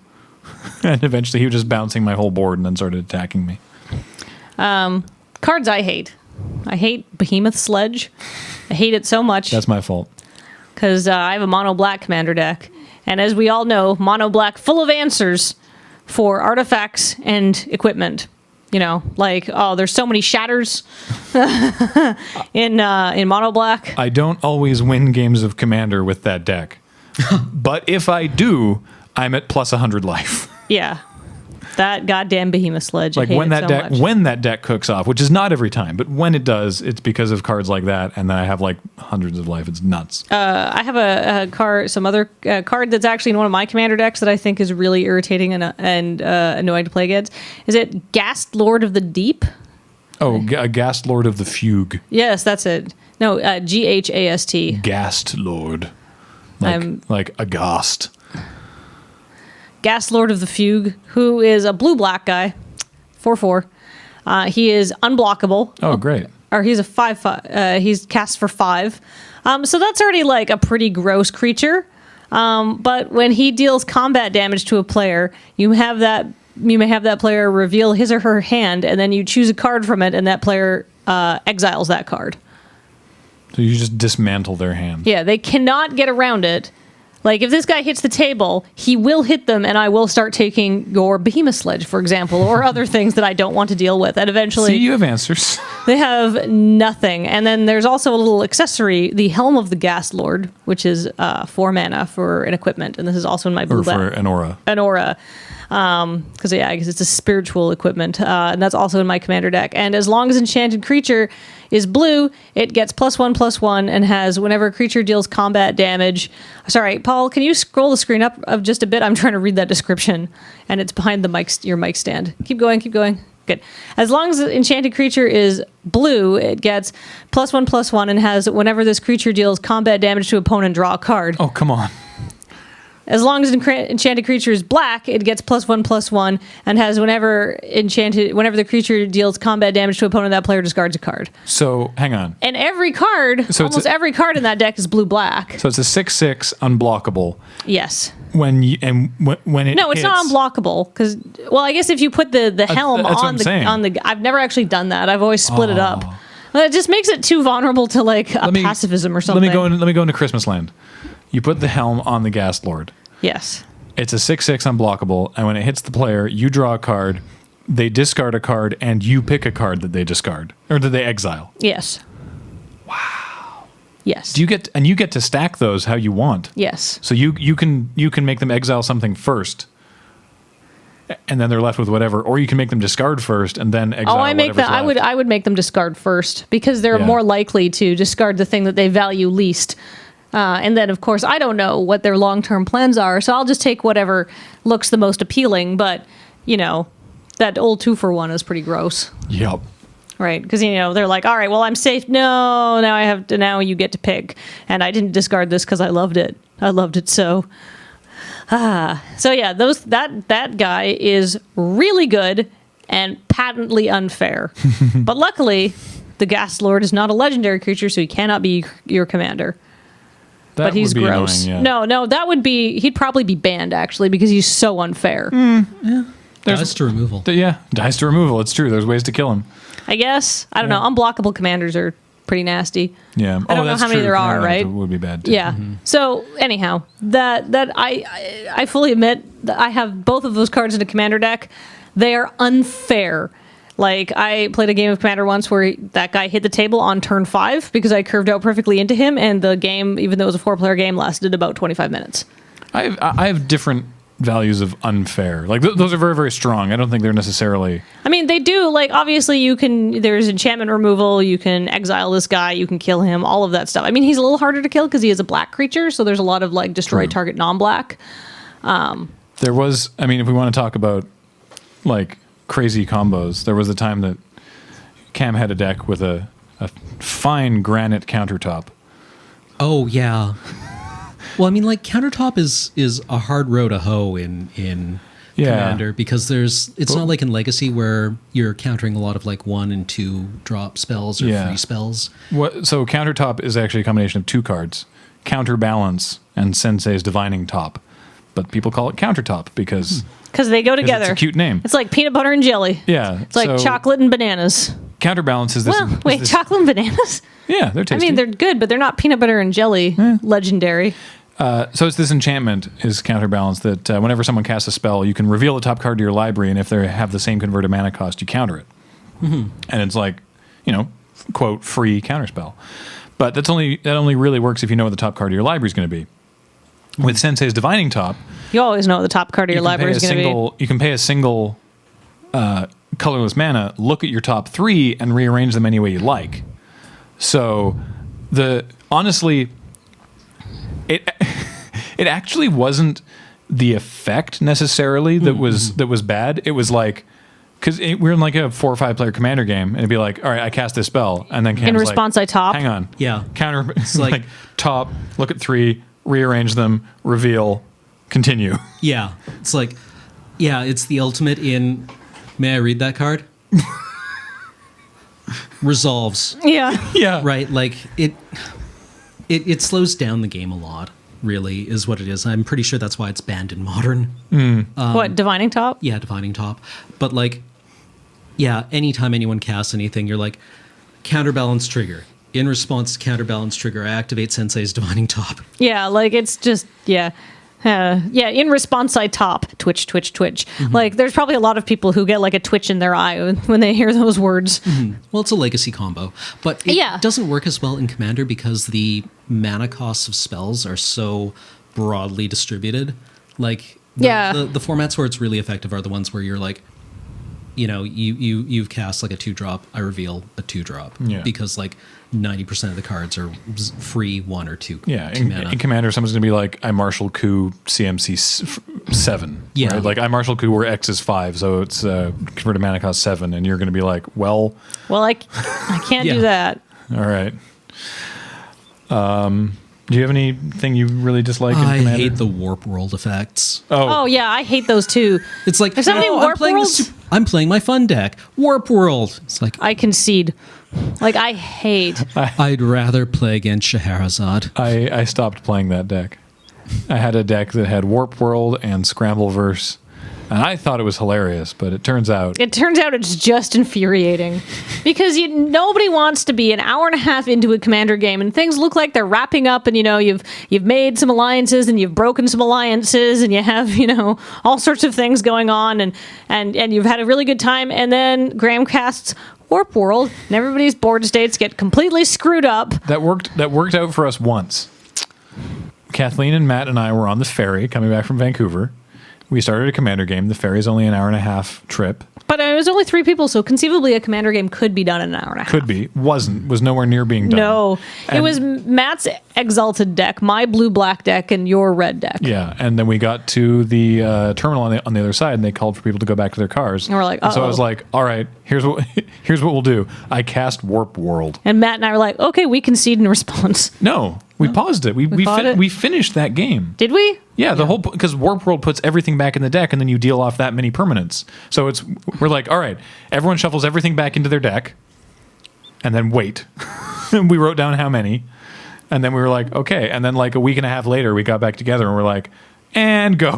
And eventually he was just bouncing my whole board and then started attacking me. Cards I hate. I hate Behemoth Sledge. I hate it so much. That's my fault. Because I have a mono black commander deck. And as we all know, mono black full of answers for artifacts and equipment. There's so many shatters in mono black. I don't always win games of Commander with that deck. But if I do, I'm at plus 100 life. Yeah. That goddamn Behemoth Sledge. Like when that deck cooks off, which is not every time, but when it does, it's because of cards like that, and then I have like hundreds of life. It's nuts. I have a card, some other card that's actually in one of my commander decks that I think is really irritating and annoying to play against. Is it Ghast Lord of the Deep? Oh, Ghast Lord of the Fugue. Yes, that's it. No, Ghast. Ghast Lord. Like a ghast. Ghast Lord of the Fugue, who is a blue-black guy, 4/4. He is unblockable. Oh, great. Or he's a 5/5. He's cast for 5. So that's already like a pretty gross creature. But when he deals combat damage to a player, you may have that player reveal his or her hand, and then you choose a card from it, and that player exiles that card. So you just dismantle their hand. Yeah, they cannot get around it. Like, if this guy hits the table, he will hit them, and I will start taking your Behemoth Sledge, for example, or other things that I don't want to deal with. And eventually... See, you have answers. They have nothing. And then there's also a little accessory, the Helm of the Ghast Lord, which is 4 mana for an equipment. And this is also in my blue Or for an aura. An aura. Because, I guess it's a spiritual equipment. And that's also in my commander deck. And as long as enchanted creature is blue, it gets +1/+1 and has whenever a creature deals combat damage. Sorry, Paul, can you scroll the screen up of just a bit? I'm trying to read that description, and it's behind your mic stand. Keep going. Good. As long as the enchanted creature is blue, it gets +1/+1 and has whenever this creature deals combat damage to opponent, draw a card. Oh, come on. As long as enchanted creature is black, it gets +1/+1 and has whenever the creature deals combat damage to opponent, that player discards a card. So, hang on. And every card, every card in that deck is blue-black. So it's a 6/6 unblockable. Yes. When it No, it's not unblockable because, well, I guess if you put the helm that's what on I'm saying. I've never actually done that. I've always split it up. Well, it just makes it too vulnerable to like a pacifism or something. Let me go into Christmas Land. You put the Helm on the Ghast Lord. Yes. It's a 6/6 unblockable, and when it hits the player, you draw a card, they discard a card, and you pick a card that they discard or that they exile. Yes. Wow. Yes. Do you get to stack those how you want? Yes. So you can make them exile something first, and then they're left with whatever, or you can make them discard first and then exile. I would make them discard first because they're more likely to discard the thing that they value least. And then, of course, I don't know what their long-term plans are, so I'll just take whatever looks the most appealing. But, that old 2-for-1 is pretty gross. Yep. Right? Because, they're like, all right, well, I'm safe. No, now you get to pick. And I didn't discard this because I loved it. I loved it so. So, yeah, that guy is really good and patently unfair. But luckily, the Ghast Lord is not a legendary creature, so he cannot be your commander. But he's gross. Annoying, yeah. No, he'd probably be banned, actually, because he's so unfair. Dies to removal. Dies to removal. It's true. There's ways to kill him. I guess. I don't know. Unblockable commanders are pretty nasty. Yeah. I don't know how many there are, right? It would be bad, too. Yeah. Mm-hmm. So, anyhow, that I fully admit that I have both of those cards in a commander deck. They are unfair. Like, I played a game of Commander once where that guy hit the table on turn 5 because I curved out perfectly into him, and the game, even though it was a 4-player game, lasted about 25 minutes. I have different values of unfair. Like, those are very, very strong. I don't think they're necessarily... I mean, they do. Like, obviously, there's enchantment removal, you can exile this guy, you can kill him, all of that stuff. I mean, he's a little harder to kill because he is a black creature, so there's a lot of, like, destroy target non-black. There was... I mean, if we want to talk about, like... crazy combos. There was a time that Cam had a deck with a fine granite countertop. Oh yeah. Well, I mean, like countertop is a hard row to hoe in Commander because it's not like in Legacy where you're countering a lot of like 1 and 2 drop spells or free spells. So countertop is actually a combination of 2 cards: Counterbalance and Sensei's Divining Top. But people call it countertop because they go together. It's a cute name. It's like peanut butter and jelly. Yeah. It's like chocolate and bananas. Counterbalance is this. Well, wait, chocolate and bananas? Yeah, they're tasty. I mean, they're good, but they're not peanut butter and jelly legendary. So it's this enchantment is Counterbalance that whenever someone casts a spell, you can reveal the top card to your library, and if they have the same converted mana cost, you counter it. Mm-hmm. And it's like, quote, free counterspell. But that only really works if you know what the top card of your library is going to be. With Sensei's Divining Top, you always know what the top card of your library is going to be. You can pay a single colorless mana, look at your top 3, and rearrange them any way you like. So, honestly, it actually wasn't the effect necessarily that was bad. It was like, because we're in like a 4 or 5 player commander game, and it'd be like, all right, I cast this spell, and then Cam's in response, I top. Hang on, yeah, counter. It's like top, look at 3. Rearrange them, reveal, continue. Yeah. It's like, it's the ultimate in, may I read that card? Resolves. Yeah. Yeah. Right? Like, it slows down the game a lot, really, is what it is. I'm pretty sure that's why it's banned in Modern. What, Divining Top? Yeah, Divining Top. But, like, anytime anyone casts anything, you're like, counterbalance trigger. In response to counterbalance trigger, I activate Sensei's Divining Top. Yeah, like it's just, in response, I top. Twitch, twitch, twitch. Mm-hmm. Like, there's probably a lot of people who get like a twitch in their eye when they hear those words. Mm-hmm. Well, it's a legacy combo. But it doesn't work as well in Commander because the mana costs of spells are so broadly distributed. Like, the formats where it's really effective are the ones where you're like, you've cast like a 2-drop, I reveal a 2-drop. Yeah. Because like 90% of the cards are free 1 or 2. Yeah, in Commander, someone's going to be like, I Martial Coup CMC 7. Yeah. Right? Like, I Martial Coup where X is 5, so it's converted mana cost 7, and you're going to be like, well, I can't do that. All right. Do you have anything you really dislike in Commander? I hate the Warp World effects. Oh yeah, I hate those too. It's like, there's so many Warp Worlds. I'm playing my fun deck, Warp World. It's like, I concede. Like, I hate. I'd rather play against Scheherazade. I stopped playing that deck. I had a deck that had Warp World and Scrambleverse And I thought it was hilarious, but it turns out it's just infuriating because nobody wants to be an hour and a half into a Commander game and things look like they're wrapping up, and you've made some alliances and you've broken some alliances and you have all sorts of things going on and you've had a really good time, and then Graham casts Warp World and everybody's board states get completely screwed up. That worked out for us once. Kathleen and Matt and I were on the ferry coming back from Vancouver. We started a Commander game. The ferry's only an hour and a half trip. But it was only 3 people, so conceivably a Commander game could be done in an hour and a half. Could be. Was nowhere near being done. No. It was Matt's Exalted deck, my blue-black deck, and your red deck. Yeah, and then we got to the terminal on the other side, and they called for people to go back to their cars. And we're like, so I was like, all right, here's what we'll do. I cast Warp World. And Matt and I were like, okay, we concede in response. No, we paused it. We finished that game. Did we? Yeah, the whole because Warp World puts everything back in the deck, and then you deal off that many permanents. So we're like, all right, everyone shuffles everything back into their deck, and then wait. We wrote down how many, and then we were like, okay. And then like a week and a half later, we got back together, and we're like, and go.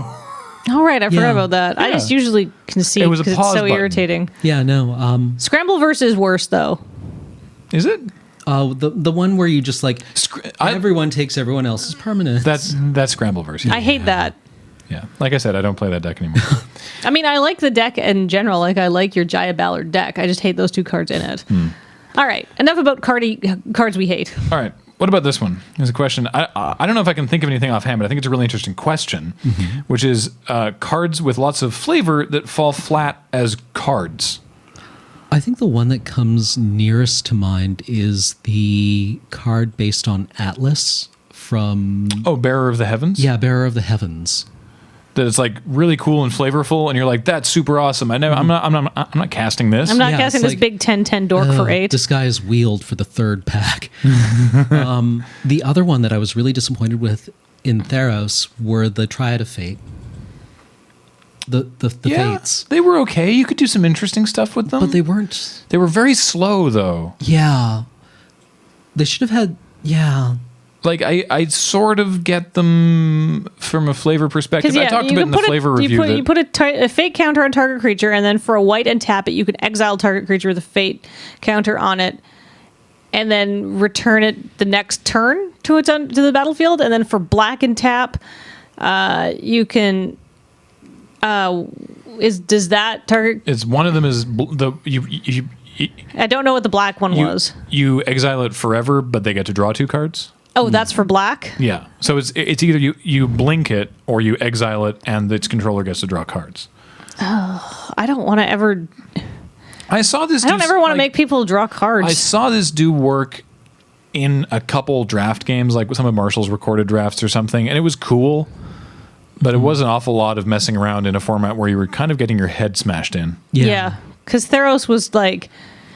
All right, I forgot about that. I just usually concede because it's so irritating. Yeah, no. Scrambleverse is worse though. Is it? The one where you just like everyone takes everyone else's permanent. That's Scrambleverse. Yeah. I hate that. Yeah, like I said, I don't play that deck anymore. I mean, I like the deck in general. Like I like your Jaya Ballard deck. I just hate those 2 cards in it. All right, enough about cards we hate. All right, what about this one? There's a question. I don't know if I can think of anything offhand, but I think it's a really interesting question, which is cards with lots of flavor that fall flat as cards. I think the one that comes nearest to mind is the card based on Atlas from... Oh, Bearer of the Heavens? Yeah, Bearer of the Heavens. That it's like really cool and flavorful, and you're like, that's super awesome. I'm not casting this. I'm not casting this big 10/10 dork for 8. This guy is wheeled for the 3rd pack. The other one that I was really disappointed with in Theros were the Triad of Fate. The Fates. They were okay. You could do some interesting stuff with them. But they weren't... They were very slow, though. Yeah. They should have had... Yeah. Like, I sort of get them from a flavor perspective. I talked about in the flavor review. You put a fate counter on target creature, and then for a white and tap it, you can exile target creature with a fate counter on it, and then return it the next turn to the battlefield. And then for black and tap, you can... does that target? It's one of them is I don't know what the black one was. You exile it forever, but they get to draw 2 cards. Oh, that's for black? Yeah. So it's either you blink it or you exile it, and its controller gets to draw cards. Oh, I don't want to ever. I saw this. I don't ever want to make people draw cards. I saw this do work in a couple draft games, like some of Marshall's recorded drafts or something, and it was cool. But it was an awful lot of messing around in a format where you were kind of getting your head smashed in. Yeah. Because Theros was like...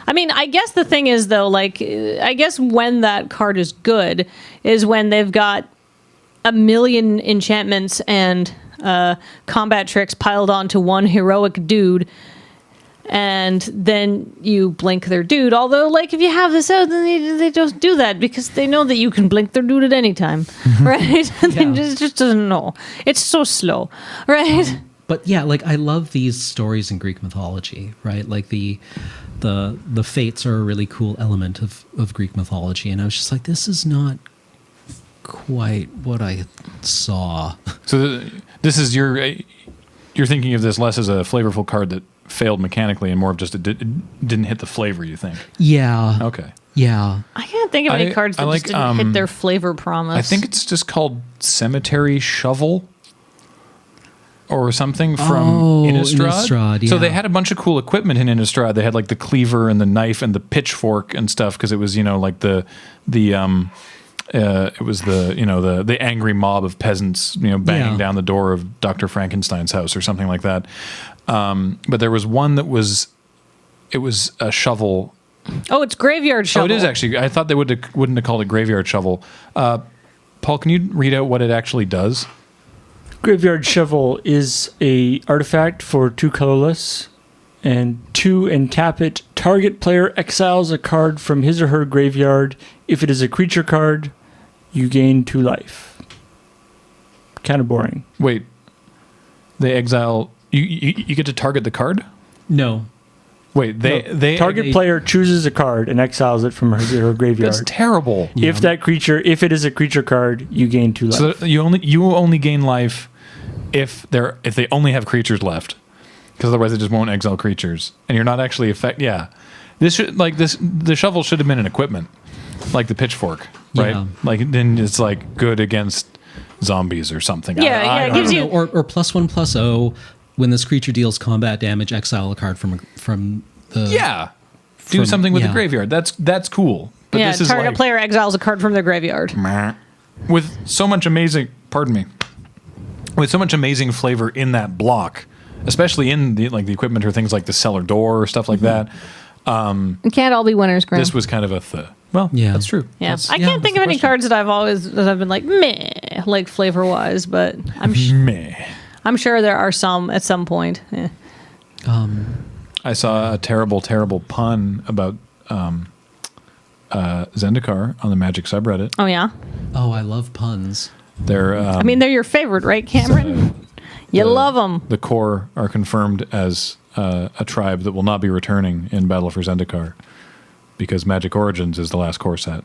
I mean, I guess the thing is, though, like, I guess when that card is good is when they've got a million enchantments and combat tricks piled onto one heroic dude, and then you blink their dude. Although, like, if you have this out, then they just do that because they know that you can blink their dude at any time, right? They just doesn't know. It's so slow, right? But yeah, like, I love these stories in Greek mythology, right? Like the fates are a really cool element of Greek mythology, and I was just like, this is not quite what I saw. So this is you're thinking of this less as a flavorful card that failed mechanically and more of just it didn't hit the flavor, you think? Yeah. Okay. Yeah. I can't think of any cards that just didn't hit their flavor promise. I think it's just called Cemetery Shovel or something from Innistrad. Yeah. So they had a bunch of cool equipment in Innistrad. They had like the cleaver and the knife and the pitchfork and stuff because it was, like the angry mob of peasants, banging down the door of Dr. Frankenstein's house or something like that. But there was one that was a shovel. Oh, it's Graveyard Shovel. Oh, it is actually. I thought they wouldn't have called it Graveyard Shovel. Paul, can you read out what it actually does? Graveyard Shovel is a artifact for 2 colorless, and 2 and tap it. Target player exiles a card from his or her graveyard. If it is a creature card, you gain 2 life. Kind of boring. Wait, they exile You get to target the card? No. Wait, they Target player chooses a card and exiles it from his or her graveyard. That's terrible. If it is a creature card, you gain 2 life. So you only gain life if they only have creatures left, because otherwise they just won't exile creatures, and you're not actually Yeah, the shovel should have been an equipment, like the pitchfork, right? Yeah. Like then it's like good against zombies or something. Yeah, it gives you. Or +1/+0. When this creature deals combat damage, exile a card from the. Yeah, do something with the graveyard. That's cool. But Yeah, this is target like, player exiles a card from their graveyard. with so much amazing. Pardon me. With so much amazing flavor in that block, especially in the equipment or things like the cellar door or stuff like that. It can't all be winners, Graham. This was kind of well, Yeah. that's true. Yeah, That's, I can't think of any cards that I've been like meh, like flavor wise, but meh. I'm sure there are some at some point. Yeah. I saw a terrible, terrible pun about Zendikar on the Magic subreddit. Oh yeah. Oh, I love puns. They're, I mean, they're your favorite, right, Cameron? You love them. The core are confirmed as a tribe that will not be returning in Battle for Zendikar because Magic Origins is the last core set.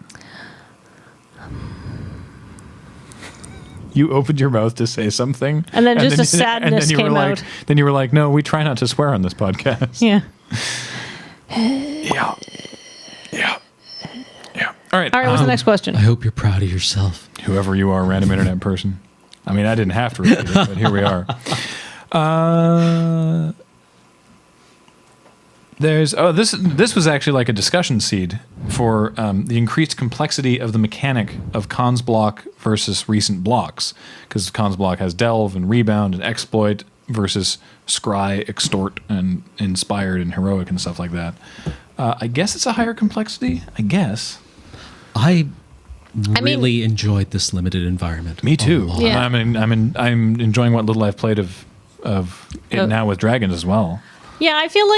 You opened your mouth to say something, And then just a sadness came out. Then you were like, "No, we try not to swear on this podcast." Yeah. Yeah. All right. All right. What's the next question? I hope you're proud of yourself. Whoever you are, random internet person. I mean, I didn't have to repeat it, but here we are. This was actually like a discussion seed for the increased complexity of the mechanic of Khan's block versus recent blocks, because Khan's block has Delve and Rebound and Exploit versus Scry, Extort, and Inspired and Heroic and stuff like that. I guess it's a higher complexity. I guess. I really enjoyed this limited environment. Me too. a lot. Yeah. I'm enjoying what little I've played of it now with dragons as well. Yeah, I feel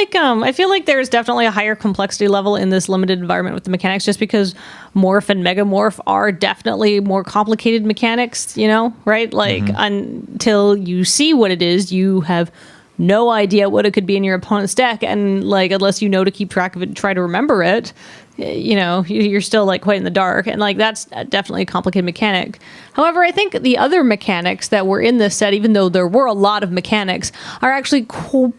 like there is definitely a higher complexity level in this limited environment with the mechanics, just because Morph and Megamorph are definitely more complicated mechanics, right? Like until you see what it is, you have no idea what it could be in your opponent's deck, and like unless you know to keep track of it and try to remember it, you're still like quite in the dark, and like that's definitely a complicated mechanic. However, I think the other mechanics that were in this set, even though there were a lot of mechanics, are actually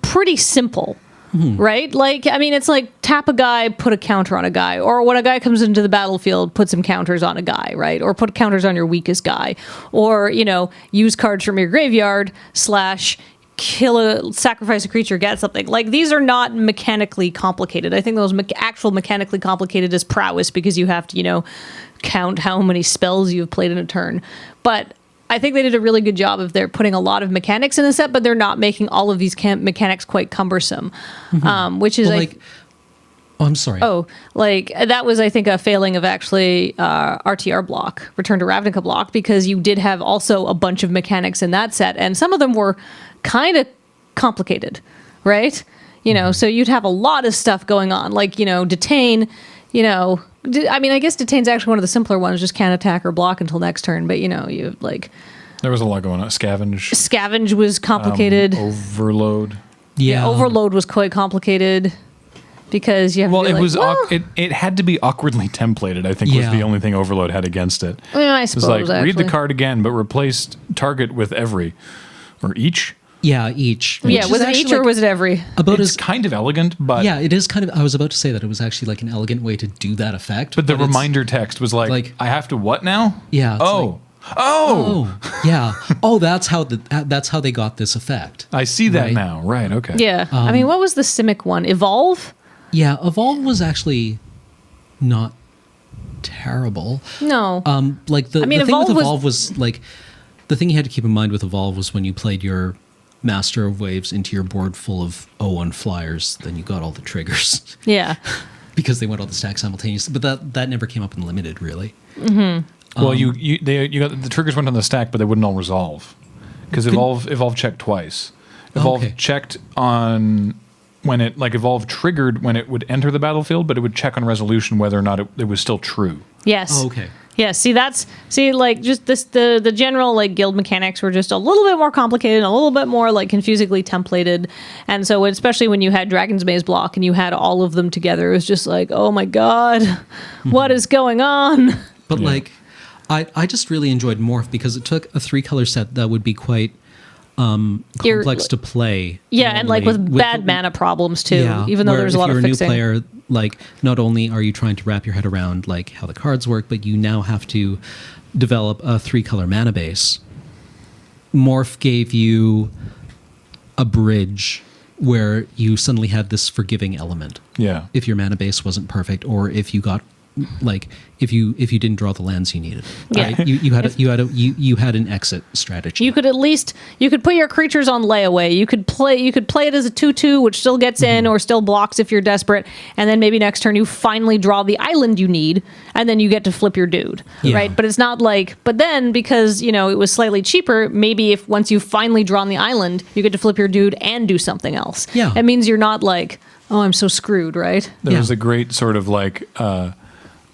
pretty simple. Right? Like, I mean, it's like tap a guy, put a counter on a guy. Or when a guy comes into the battlefield, put some counters on a guy, right? Or put counters on your weakest guy. Or, use cards from your graveyard / sacrifice a creature, get something. Like, these are not mechanically complicated. I think those actual mechanically complicated is prowess, because you have to, count how many spells you've played in a turn. But I think they did a really good job of they're putting a lot of mechanics in the set, but they're not making all of these mechanics quite cumbersome, which is I'm sorry. Oh, like that was, I think, a failing of actually RTR block, Return to Ravnica block, because you did have also a bunch of mechanics in that set, and some of them were kind of complicated, right? So you'd have a lot of stuff going on, like, detain, I mean, I guess detain's actually one of the simpler ones, just can't attack or block until next turn, but you like... There was a lot going on. Scavenge was complicated. Overload. Yeah. Overload was quite complicated. Because you have to be it had to be awkwardly templated, I think, was the only thing Overload had against it. Yeah, I suppose, it was like, read the actually. card again, but replace target with every. Or each. Yeah, each. Yeah, was it each or was it every? It's kind of elegant, but... Yeah, it is kind of... I was about to say that it was actually like an elegant way to do that effect. But the reminder text was like, I have to what now? Yeah. Oh! Yeah. Oh, that's how they got this effect. I see that Right. now. Right, okay. Yeah. I mean, what was the Simic one? Evolve? Yeah, Evolve was actually not terrible. No. Like the thing Evolve with Evolve was like... The thing you had to keep in mind with Evolve was when you played your Master of Waves into your board full of O1 flyers, then you got all the triggers. Yeah. Because they went all the stack simultaneously. But that never came up in Limited, really. Mm-hmm. Well, you got the triggers went on the stack, but they wouldn't all resolve. Because Evolve checked twice. Evolve checked on when it, like, Evolve triggered when it would enter the battlefield, but it would check on resolution whether or not it was still true. Yes. Oh, okay. Yeah, like just the general like guild mechanics were just a little bit more complicated, a little bit more like confusingly templated, and so especially when you had Dragon's Maze block and you had all of them together, it was just like, oh my god, what is going on? But like, I just really enjoyed Morph because it took a 3-color set that would be quite complex to play. Yeah, and like with bad mana problems too. Yeah, even though there's a lot of fixing. If you're a new player, like not only are you trying to wrap your head around like how the cards work, but you now have to develop a 3-color mana base. Morph gave you a bridge where you suddenly had this forgiving element. Yeah. If your mana base wasn't perfect, or if you got like if you didn't draw the lands you needed, Yeah. right? You had an exit strategy. You could put your creatures on layaway. You could play it as a 2/2, which still gets in or still blocks if you're desperate, and then maybe next turn you finally draw the island you need, and then you get to flip your dude, Yeah. right? But it's not like, but then because it was slightly cheaper, maybe if once you've finally drawn the island, you get to flip your dude and do something else. Yeah. It means you're not like, oh, I'm so screwed, right? There was Yeah. a great sort of like,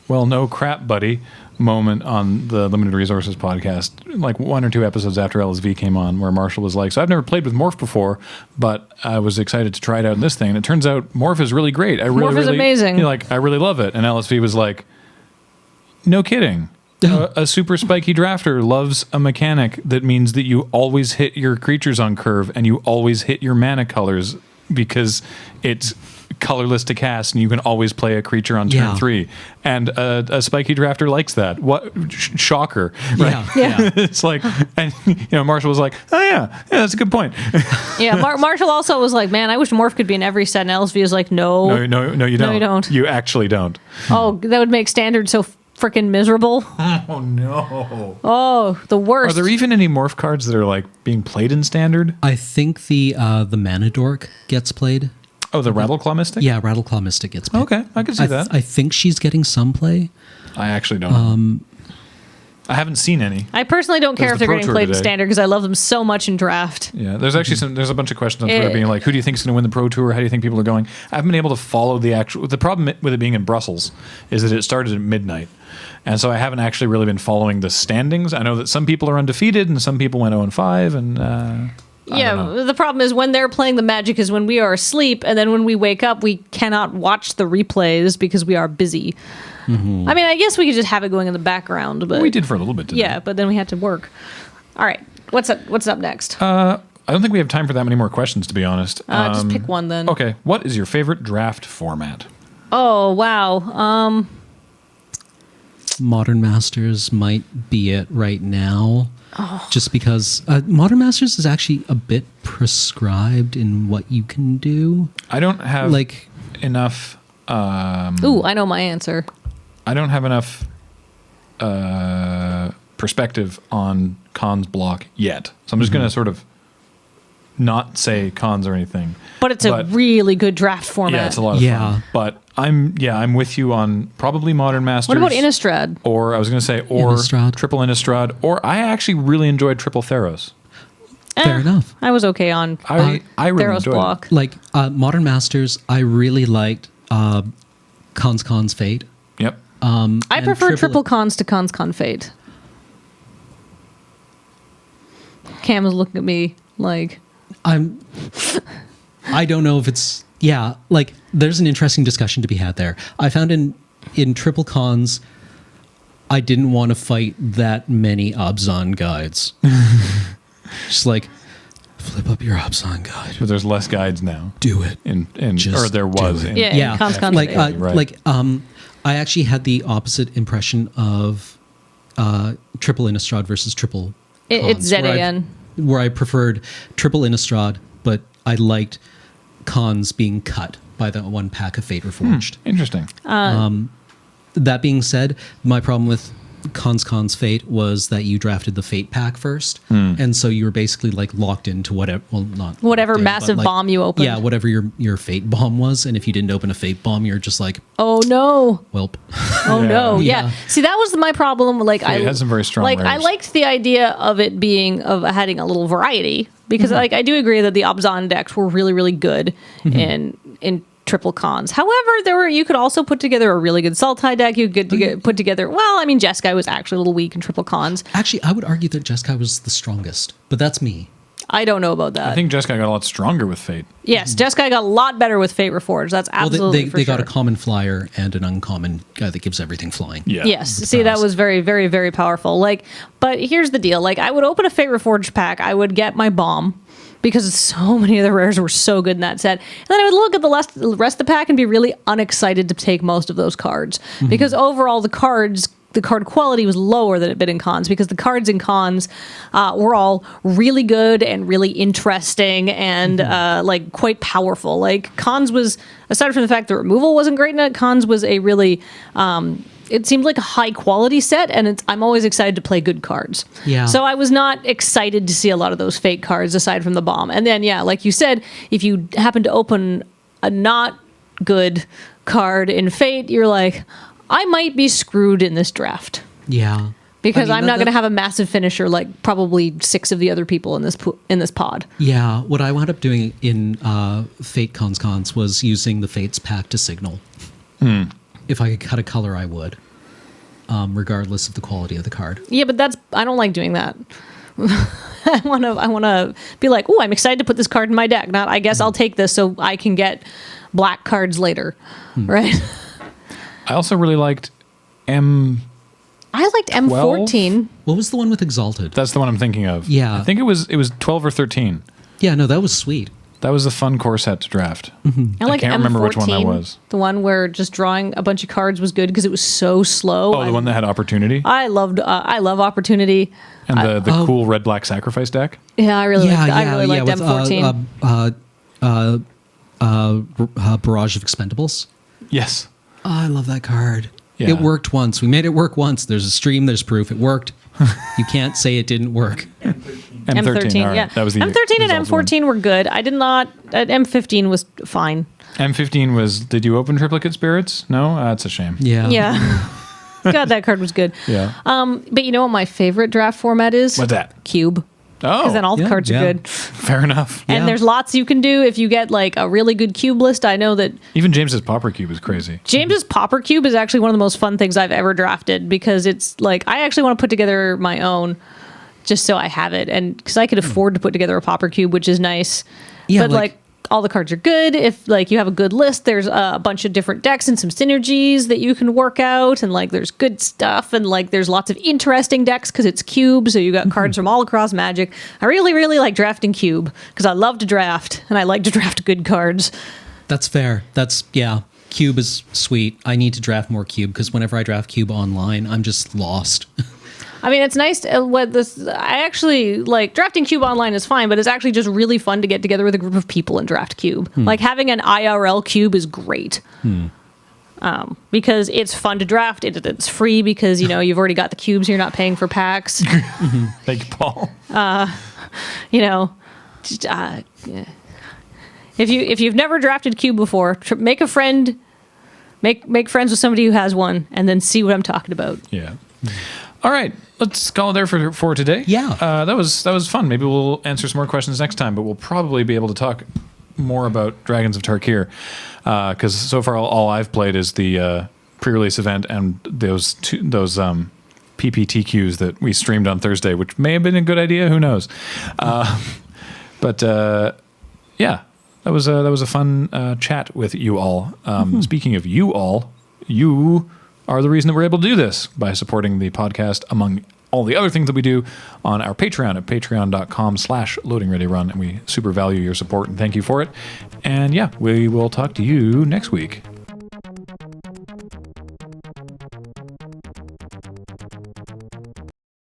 well, no crap, buddy moment on the Limited Resources podcast, like 1 or 2 episodes after LSV came on, where Marshall was like, so I've never played with Morph before, but I was excited to try it out in this thing. And it turns out Morph is really great. Morph is amazing. I really love it. And LSV was like, no kidding. A super spiky drafter loves a mechanic that means that you always hit your creatures on curve and you always hit your mana colors because it's colorless to cast and you can always play a creature on turn Yeah. 3. And a spiky drafter likes that. What shocker, right? Yeah. It's like, and Marshall was like, oh yeah, that's a good point. Yeah, Marshall also was like, man, I wish Morph could be in every set, and LSV is like, no, No, you don't. No, you don't. You actually don't. Oh, that would make standard so freaking miserable. Oh no. Oh, the worst. Are there even any Morph cards that are like being played in standard? I think the Mana Dork gets played. Oh, the Rattleclaw Mystic? Yeah, Rattleclaw Mystic gets played. Okay, I can see that. I think she's getting some play. I actually don't know. I haven't seen any. I personally don't care There's if the they're Pro getting Tour played in today. standard because I love them so much in draft. Yeah, there's actually there's a bunch of questions on Twitter Eh. being like, who do you think is going to win the Pro Tour? How do you think people are going? I haven't been able to follow the problem with it being in Brussels is that it started at midnight. And so I haven't actually really been following the standings. I know that some people are undefeated and some people went 0-5 and I don't know. The problem is when they're playing the Magic is when we are asleep, and then when we wake up, we cannot watch the replays because we are busy. I mean, I guess we could just have it going in the background, but We did for a little bit today. yeah, but then we had to work. All right, what's up next? I don't think we have time for that many more questions, to be honest. Just pick one then. Okay, what is your favorite draft format? Oh wow. Modern Masters might be it right now. Just because Modern Masters is actually a bit prescribed in what you can do. I don't have Like, enough. Ooh, I know my answer. I don't have enough perspective on cons block yet, so I'm just going to sort of not say cons or anything. But it's a really good draft format. Yeah, it's a lot of Yeah. fun. But I'm with you on probably Modern Masters. What about Innistrad? Or I was going to say Innistrad. Triple Innistrad, or I actually really enjoyed Triple Theros. fair enough. I was okay on I really Theros enjoyed block. Like, Modern Masters, I really liked Cons Fate. it. Yep. I and prefer triple cons to cons con fate. Cam is looking at me like, I don't know if it's, yeah, like there's an interesting discussion to be had there. I found in triple cons, I didn't want to fight that many Abzan guides. Just like, flip up your Abzan guide. But there's less guides now. Do it. Just or there was. do it. In, Yeah. Yeah, Cons like, Fate. Right. I actually had the opposite impression of triple Innistrad versus triple it's cons, where I- ZAN. where I preferred triple Innistrad, but I liked cons being cut by that one pack of Fate Reforged. Interesting. That being said, my problem with Cons Fate was that you drafted the Fate pack first, and so you were basically like locked into whatever. Well, not Whatever locked in, massive but, like, bomb you opened. Yeah, whatever your Fate bomb was, and if you didn't open a Fate bomb, you're just like, Oh no. welp. Oh Yeah. no. Yeah. Yeah. See, that was my problem. Like It had some very strong Like I rares. liked the idea of it being of having a little variety because like I do agree that the Abzan decks were really really good in triple cons. However, you could also put together a really good Sultai deck. You could put together, well, I mean, Jeskai was actually a little weak in triple cons. Actually, I would argue that Jeskai was the strongest, but that's me. I don't know about that. I think Jeskai got a lot stronger with Fate. Yes, Jeskai got a lot better with Fate Reforged. That's absolutely they for sure. got a common flyer and an uncommon guy that gives everything flying. Yeah. Yes. See, that was very, very, very powerful. Like, but here's the deal. Like, I would open a Fate Reforged pack. I would get my bomb because so many of the rares were so good in that set. And then I would look at the rest of the pack and be really unexcited to take most of those cards because overall the card quality was lower than it had been in cons because the cards in cons were all really good and really interesting and like quite powerful. Like cons was, aside from the fact that removal wasn't great in it, cons was a really it seemed like a high quality set, and I'm always excited to play good cards. Yeah. So I was not excited to see a lot of those fake cards aside from the bomb. And then like you said, if you happen to open a not good card in Fate, you're like, I might be screwed in this draft. Yeah. Because I mean, I'm not going to have a massive finisher like probably 6 of the other people in this pod. Yeah, what I wound up doing in Fate cons was using the Fates pack to signal. If I could cut a color, I would, regardless of the quality of the card. Yeah, but I don't like doing that. I want to be like, oh, I'm excited to put this card in my deck. Not, I guess I'll take this so I can get black cards later, right? I also really liked M. I liked M14. What was the one with Exalted? That's the one I'm thinking of. Yeah. I think it was 12 or 13. Yeah, no, that was sweet. That was a fun core set to draft. I like can't M14, remember which one that was. The one where just drawing a bunch of cards was good because it was so slow. Oh, the one that had Opportunity? I love Opportunity. And the cool red-black sacrifice deck? Yeah, I really liked with, M14. Barrage of Expendables. Yes. Oh, I love that card. Yeah. It worked once. We made it work once. There's a stream. There's proof. It worked. You can't say it didn't work. M13, all right. yeah. That was the M13 and Exalted M14 were good. I did not. M15 was fine. one. M15 was, did you open Triplicate Spirits? No? That's a shame. Yeah. Yeah. God, that card was good. Yeah. But you know what my favorite draft format is? What's that? Cube. Oh, Because then all the yeah, cards are yeah. good. fair enough. And Yeah. there's lots you can do if you get like a really good cube list. I know that Even James's Pauper Cube is crazy. James's Pauper Cube is actually one of the most fun things I've ever drafted because it's like I actually want to put together my own just so I have it and because I could afford to put together a Pauper Cube, which is nice. Yeah, but like all the cards are good. If like you have a good list, there's a bunch of different decks and some synergies that you can work out, and like there's good stuff, and like there's lots of interesting decks because it's Cube, so you got cards from all across Magic. I really, really like drafting Cube because I love to draft and I like to draft good cards. That's fair. Yeah. Cube is sweet. I need to draft more Cube because whenever I draft Cube online, I'm just lost. I mean, it's nice to, I actually like drafting Cube online is fine, but it's actually just really fun to get together with a group of people and draft Cube. Like having an IRL Cube is great. Because it's fun to draft. It's free because, you know, you've already got the cubes. You're not paying for packs. Thank you, Paul. You know, just, yeah. If you've never drafted Cube before, make a friend, make friends with somebody who has one, and then see what I'm talking about. Yeah. All right, let's call it there for today. Yeah. That was fun. Maybe we'll answer some more questions next time, but we'll probably be able to talk more about Dragons of Tarkir because so far all I've played is the pre-release event and those PPTQs that we streamed on Thursday, which may have been a good idea. Who knows? But yeah, that was a fun chat with you all. Speaking of you all, you are the reason that we're able to do this by supporting the podcast among all the other things that we do on our Patreon at patreon.com/LoadingReadyRun. And we super value your support and thank you for it. And yeah, we will talk to you next week.